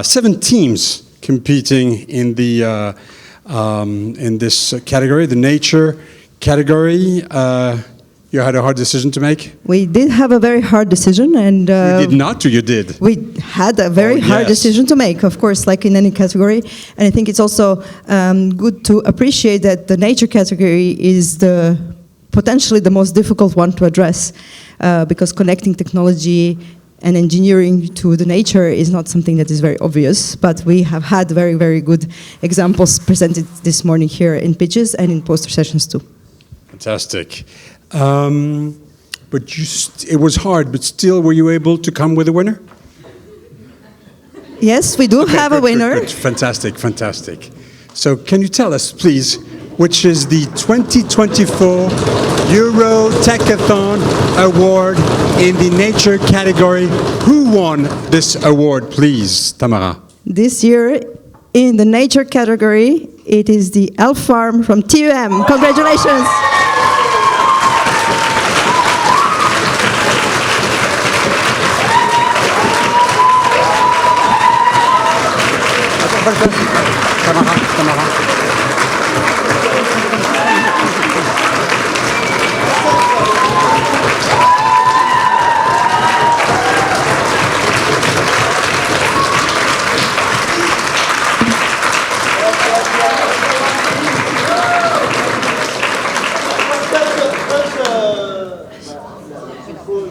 S1: 7 teams competing in the in this category, the nature category. You had a hard decision to make?
S17: We did have a very hard decision, and
S1: you did not, or you did?
S17: We had a very hard decision to make, of course, like in any category. And I think it's also good to appreciate that the nature category is potentially the most difficult one to address, because connecting technology and engineering to the nature is not something that is very obvious, but we have had very, very good examples presented this morning here in pitches and in poster sessions too.
S1: Fantastic. But it was hard, but still were you able to come with a winner?
S17: Yes, we do have a winner.
S1: Good. Fantastic, fantastic. So can you tell us, please, which is the 2024 EuroTeQathon Award in the nature category? Who won this award, please, Tamara?
S17: This year, in the nature category, it is the Elf Farm from TUM. Congratulations!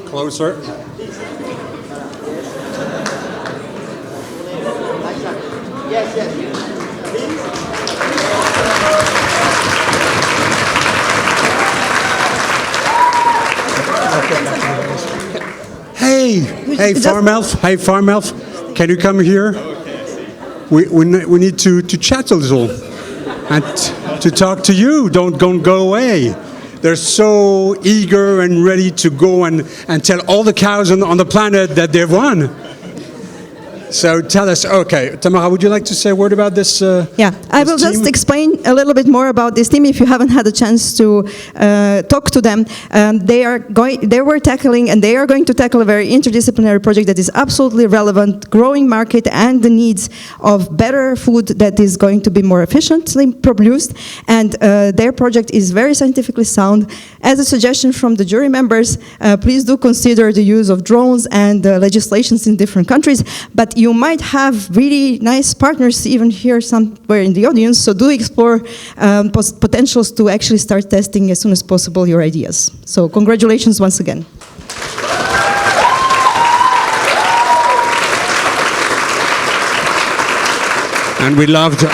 S1: Closer.
S18: Yes, yes.
S1: Hey, FarmElf. Hey, FarmElf. Can you come here? We need to chat a little and to talk to you. Don't go away. They're so eager and ready to go and tell all the cows on the planet that they've won. So tell us, okay, Tamara, would you like to say a word about this?
S17: Yeah, I will just explain a little bit more about this team if you haven't had a chance to talk to them. They were tackling and they are going to tackle a very interdisciplinary project that is absolutely relevant, growing market and the needs of better food that is going to be more efficiently produced. And their project is very scientifically sound. As a suggestion from the jury members, please do consider the use of drones and legislations in different countries. But you might have really nice partners even here somewhere in the audience, so do explore potentials to actually start testing as soon as possible your ideas. So congratulations once again.
S1: And we loved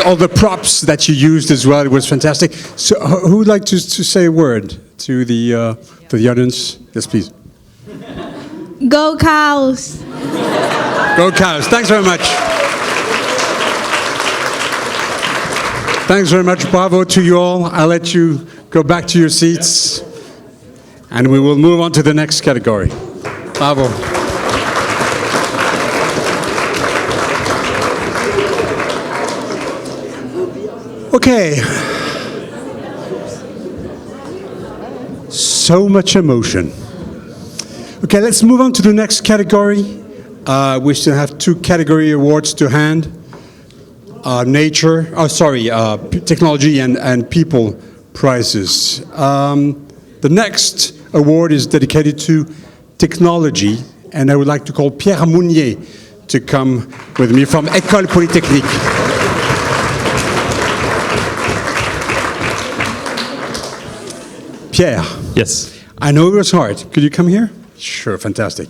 S1: all the props that you used as well. It was fantastic. So who would like to say a word to the audience? Yes, please.
S19: Go Cows!
S1: Go Cows. Thanks very much. Thanks very much. Bravo to you all. I'll let you go back to your seats. And we will move on to the next category. Bravo. Okay. So much emotion. Okay, let's move on to the next category. We still have 2 category awards to hand. Technology and people prizes. The next award is dedicated to technology, and I would like to call Pierre Mounier to come with me from École Polytechnique. Pierre.
S20: Yes.
S1: I know it was hard. Could you come here? Sure, fantastic.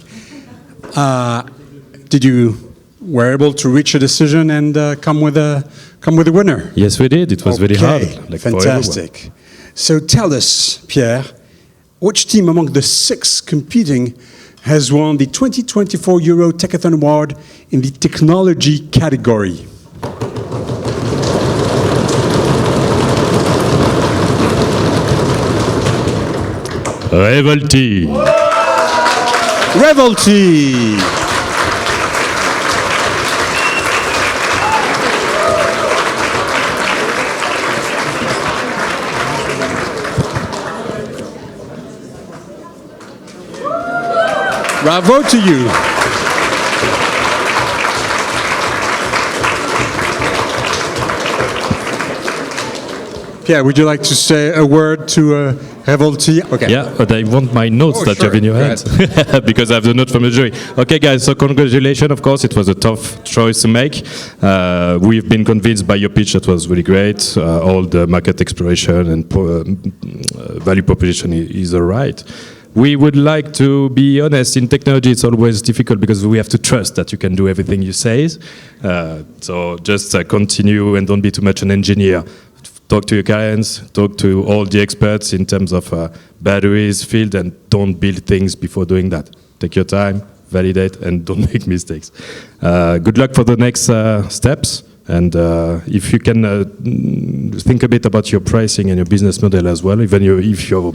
S1: Were able to reach a decision and come with a winner?
S20: Yes, we did. It was very hard. Like
S1: Fantastic. So tell us, Pierre, which team among the 6 competing has won the 2024 EuroTeQathon Award in the technology category?
S20: Revolti.
S1: Revolti. Bravo to you. Pierre, would you like to say a word to Revolti? Okay.
S20: Yeah, but I want my notes that you have in your hands because I have the note from the jury. Okay, guys, so congratulations. Of course, it was a tough choice to make. We've been convinced by your pitch that was really great. All the market exploration and value proposition is all right. We would like to be honest. In technology, it's always difficult because we have to trust that you can do everything you say. So just continue and don't be too much an engineer. Talk to your clients, talk to all the experts in terms of batteries, field, and don't build things before doing that. Take your time, validate, and don't make mistakes. Good luck for the next steps. And if you can think a bit about your pricing and your business model as well, even if you're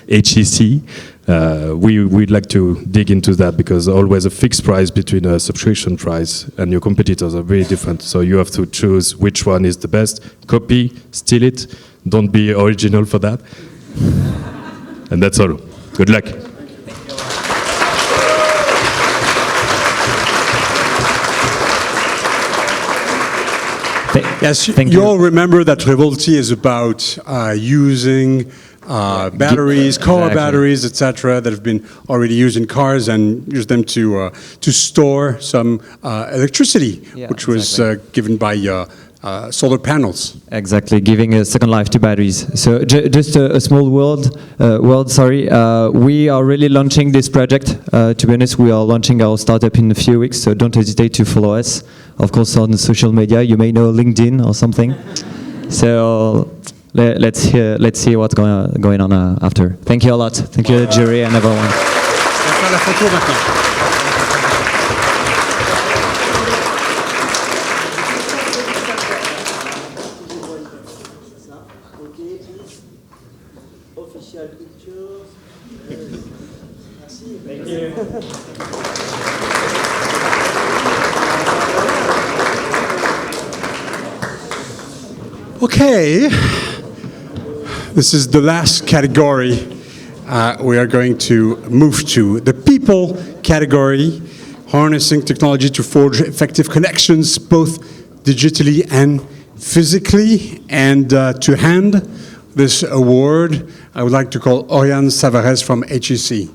S20: HEC, we'd like to dig into that because always a fixed price between a subscription price and your competitors are very different. So you have to choose which one is the best. Copy, steal it, don't be original for that. And that's all. Good luck.
S1: Yes, you all remember that Revolti is about using batteries, car batteries, etc., that have been already used in cars and use them to store some electricity, which was given by solar panels.
S21: Exactly, giving a second life to batteries. So just a small word. We are really launching this project. To be honest, we are launching our startup in a few weeks, so don't hesitate to follow us. Of course, on social media, you may know LinkedIn or something. So let's see what's going on after. Thank you a lot. Thank you, jury and everyone.
S1: Okay, this is the last category we are going to move to. The people category, harnessing technology to forge effective connections both digitally and physically. And to hand this award, I would like to call Oriane Savares from HEC.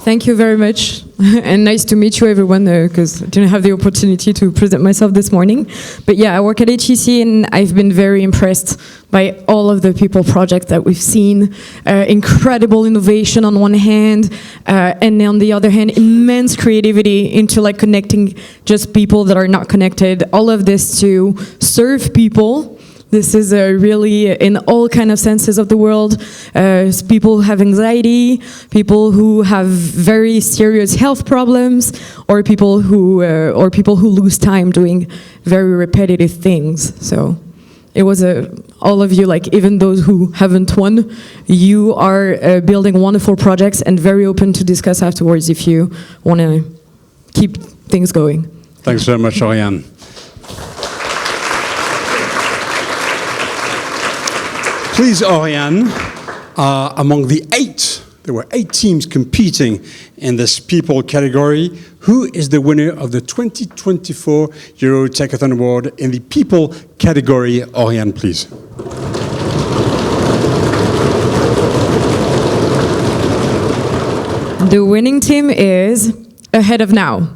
S3: Thank you very much, and nice to meet you, everyone, because I didn't have the opportunity to present myself this morning. But yeah, I work at HEC, and I've been very impressed by all of the people projects that we've seen. Incredible innovation on one hand, and on the other hand, immense creativity into like connecting just people that are not connected. All of this to serve people. This is really in all kind of senses of the world. People who have anxiety, people who have very serious health problems, or people who lose time doing very repetitive things. So it was all of you, like even those who haven't won, you are building wonderful projects and very open to discuss afterwards if you want to keep things going.
S1: Thanks very much, Oriane. Please, Oriane, among the there were 8 teams competing in this people category. Who is the winner of the 2024 EuroTeQathon Award in the people category? Oriane, please.
S3: The winning team is Ahead of Now.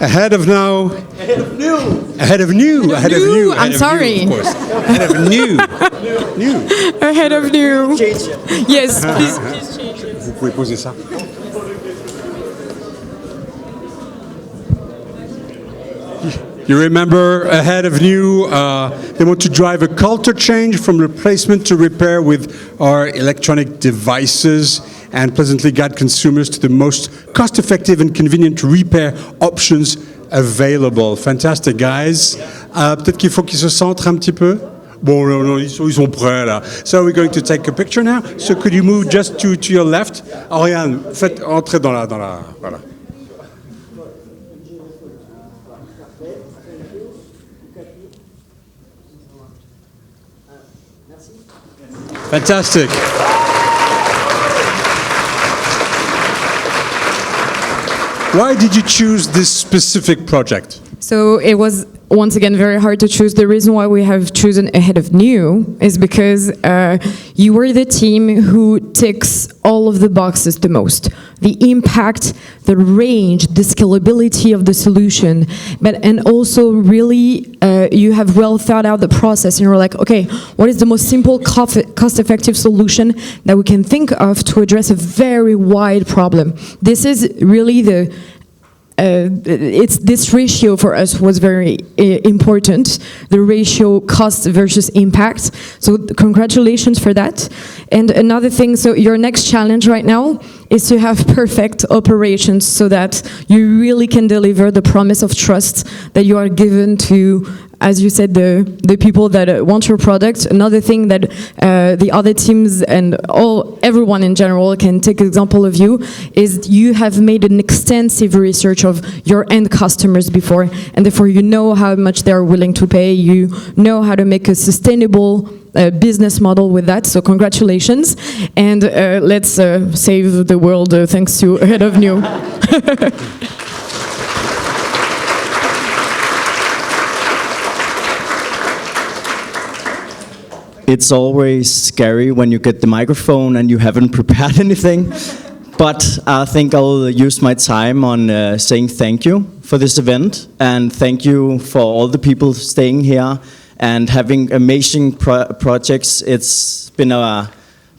S1: Ahead of Now.
S3: Ahead of New.
S1: Ahead of New. Ahead of New.
S3: I'm sorry.
S1: Of course. Ahead of New. New.
S3: Ahead of New. Yes, please change it.
S1: Vous pouvez poser ça. You remember Ahead of New, they want to drive a culture change from replacement to repair with our electronic devices and pleasantly guide consumers to the most cost-effective and convenient repair options available. Fantastic, guys. Peut-être qu'il faut qu'ils se centrent un petit peu. Bon, non, ils sont prêts là. So we're going to take a picture now. So could you move just to your left? Oriane, faites entrer dans la, voilà. Fantastic. Why did you choose this specific project?
S3: So it was, once again, very hard to choose. The reason why we have chosen Ahead of New is because you were the team who ticks all of the boxes the most. The impact, the range, the scalability of the solution, and also really you have well thought out the process and you're like, okay, what is the most simple cost-effective solution that we can think of to address a very wide problem? This is really this ratio for us was very important, the ratio cost versus impact. So congratulations for that. And another thing, so your next challenge right now is to have perfect operations so that you really can deliver the promise of trust that you are given to, as you said, the people that want your product. Another thing that the other teams and everyone in general can take example of you is you have made an extensive research of your end customers before, and therefore you know how much they are willing to pay. You know how to make a sustainable business model with that. So congratulations, and let's save the world thanks to Ahead of New.
S4: It's always scary when you get the microphone and you haven't prepared anything. But I think I'll use my time on saying thank you for this event. And thank you for all the people staying here and having amazing projects. It's been a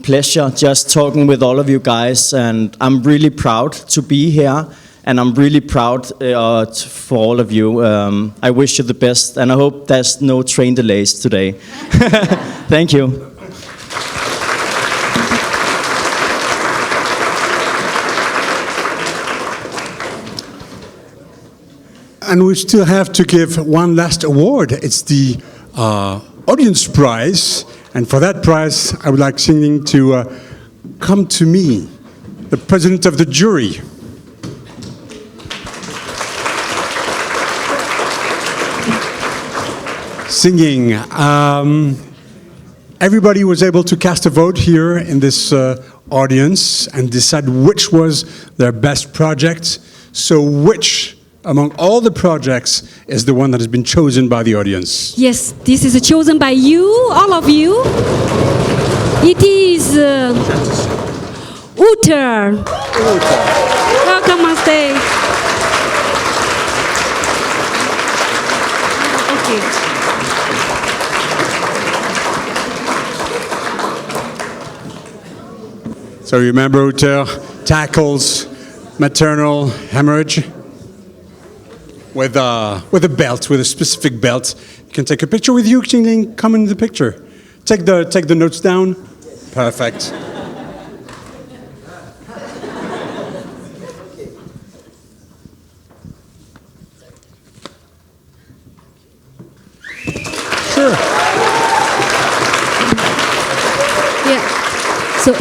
S4: pleasure just talking with all of you guys. And I'm really proud to be here. And I'm really proud for all of you. I wish you the best, and I hope there's no train delays today. Thank you.
S1: And we still have to give one last award. It's the audience prize. And for that prize, I would like singing to come to me, the president of the jury. Singing. Everybody was able to cast a vote here in this audience and decide which was their best project. So which among all the projects is the one that has been chosen by the audience?
S5: Yes, this is chosen by you, all of you. It is Uter. Welcome on stage. Okay.
S1: So remember, Uter tackles maternal hemorrhage with a belt, with a specific belt. You can take a picture with you, Qingling. Come in the picture. Take the notes down. Perfect.
S5: Sure. Yeah. So,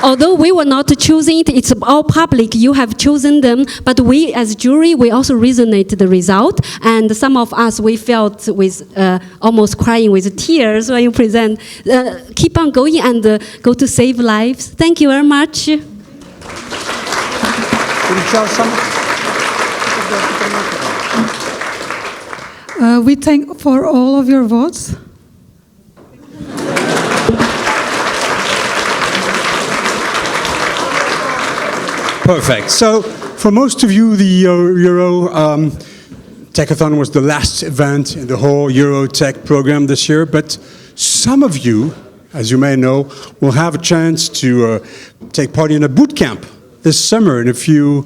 S5: although we were not choosing it, it's all public. You have chosen them, but we, as jury, we also resonate the result. And some of us, we felt with almost crying with tears when you present. Keep on going and go to save lives. Thank you very much.
S1: Can you tell some?
S13: We thank for all of your votes.
S1: Perfect. So, for most of you, the EuroTeQathon was the last event in the whole EuroTeQ program this year, but some of you, as you may know, will have a chance to take part in a boot camp this summer in a few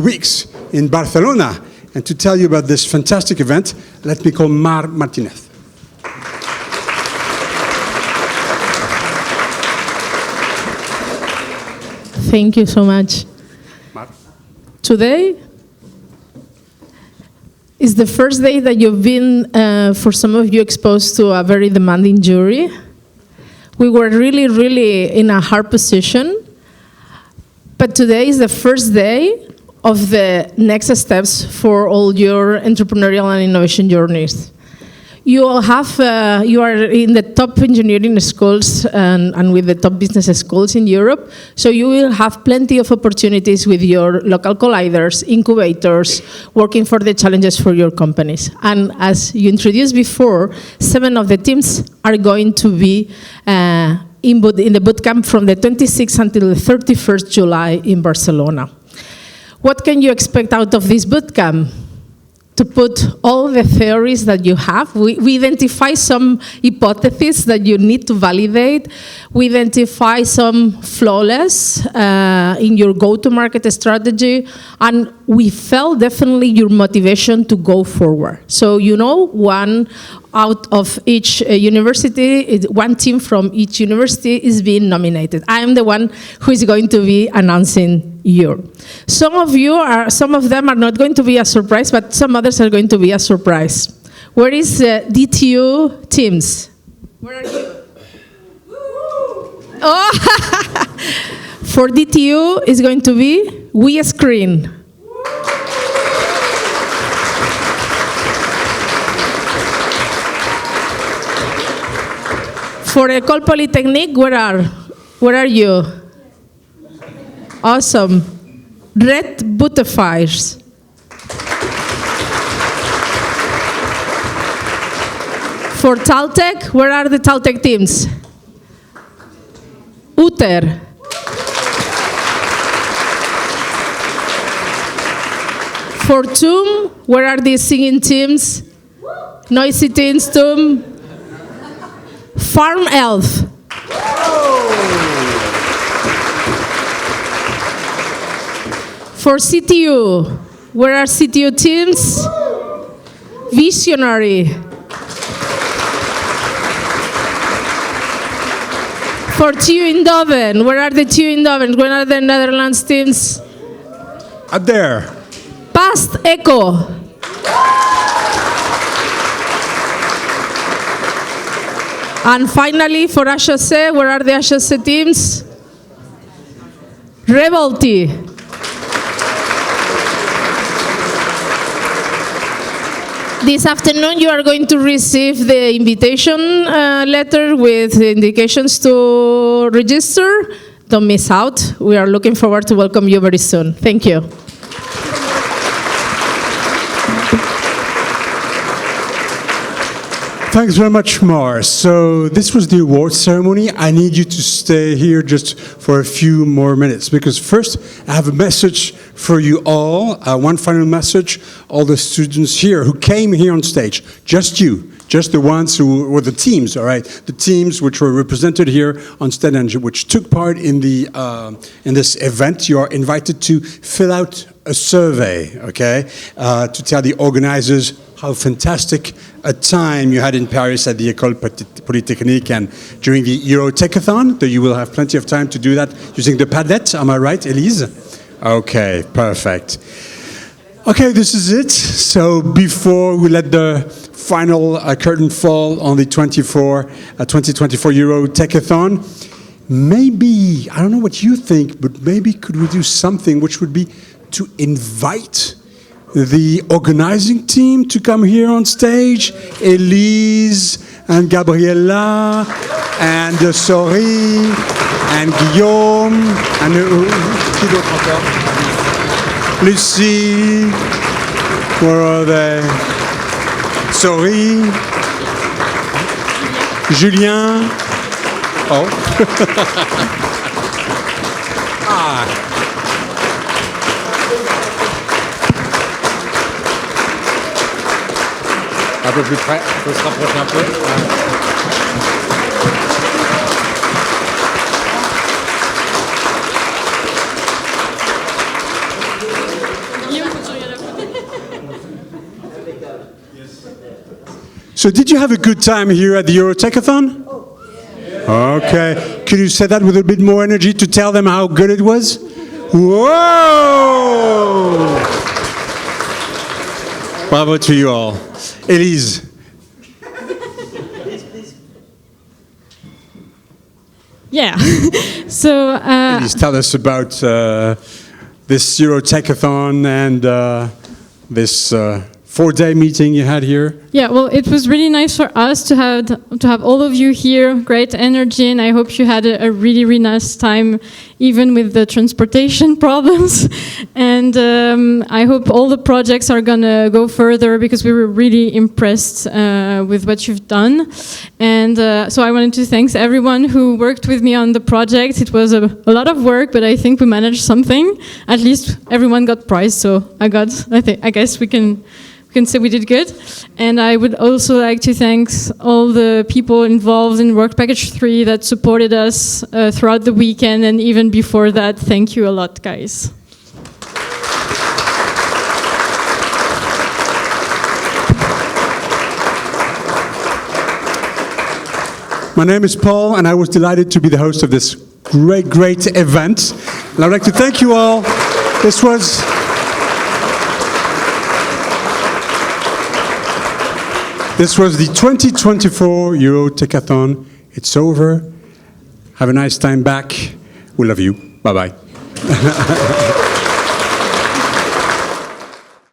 S1: weeks in Barcelona. And to tell you about this fantastic event, let me call Mar Martinez.
S22: Thank you so much. Today is the first day that you've been, for some of you, exposed to a very demanding jury. We were really, really in a hard position, but today is the first day of the next steps for all your entrepreneurial and innovation journeys. You all you are in the top engineering schools and with the top business schools in Europe, so you will have plenty of opportunities with your local colliders, incubators, working for the challenges for your companies. And as you introduced before, 7 of the teams are going to be in the bootcamp from the 26th until the 31st July in Barcelona. What can you expect out of this bootcamp? To put all the theories that you have. We identify some hypotheses that you need to validate. We identify some flawless in your go-to-market strategy, and we felt definitely your motivation to go forward. So you know, one out of each university, one team from each university is being nominated. I am the one who is going to be announcing you. Some of them are not going to be a surprise, but some others are going to be a surprise. Where is DTU teams? Where are you? Oh, for DTU is going to be We Screen. For École Polytechnique, where are you? Awesome. Red Butterflies. For Taltech, where are the Taltech teams? Uter. For TUM, where are the singing teams? Noisy teams, TUM. FarmElf. For CTU, where are CTU teams? Visionary. For TU Eindhoven, where are the TU Eindhoven? Where are the Netherlands teams?
S1: Up there.
S22: Past Echo. And finally, for HEC, where are the HEC teams? Revolti. This afternoon, you are going to receive the invitation letter with indications to register. Don't miss out. We are looking forward to welcome you very soon. Thank you.
S1: Thanks very much, Mar. So this was the award ceremony. I need you to stay here just for a few more minutes, because first I have a message for you all, one final message. All the students here who came here on stage, just you, just the ones who were the teams, all right? The teams which were represented here on stage and which took part in this event, you are invited to fill out a survey, okay? To tell the organizers how fantastic a time you had in Paris at the École Polytechnique and during the EuroTeQathon. You will have plenty of time to do that using the Padlet. Am I right, Elise? Okay, perfect. Okay, this is it. So before we let the final curtain fall on the 2024 EuroTeQathon, maybe, I don't know what you think, but maybe could we do something which would be to invite the organizing team to come here on stage, Elise and Gabriella and Sori and Guillaume and Lucie, where are they? Sori, Julien. Oh. Ah. Un peu plus près, il faut se rapprocher un peu. So did you have a good time here at the EuroTeQathon? Okay. Could you say that with a bit more energy to tell them how good it was? Whoa! Bravo to you all. Elise.
S3: Yeah. So
S1: Elise, tell us about this EuroTeQathon and this 4-day meeting you had here.
S3: Yeah, well, it was really nice for us to have all of you here. Great energy, and I hope you had a really, really nice time, even with the transportation problems. And I hope all the projects are gonna go further, because we were really impressed with what you've done. And so I wanted to thank everyone who worked with me on the project. It was a lot of work, but I think we managed something. At least everyone got prize, so I guess we can say we did good. And I would also like to thank all the people involved in Work Package 3 that supported us throughout the weekend and even before that. Thank you a lot, guys.
S1: My name is Paul, and I was delighted to be the host of this great event. And I'd like to thank you all. This was the 2024 EuroTeQathon. It's over. Have a nice time back. We love you. Bye-bye.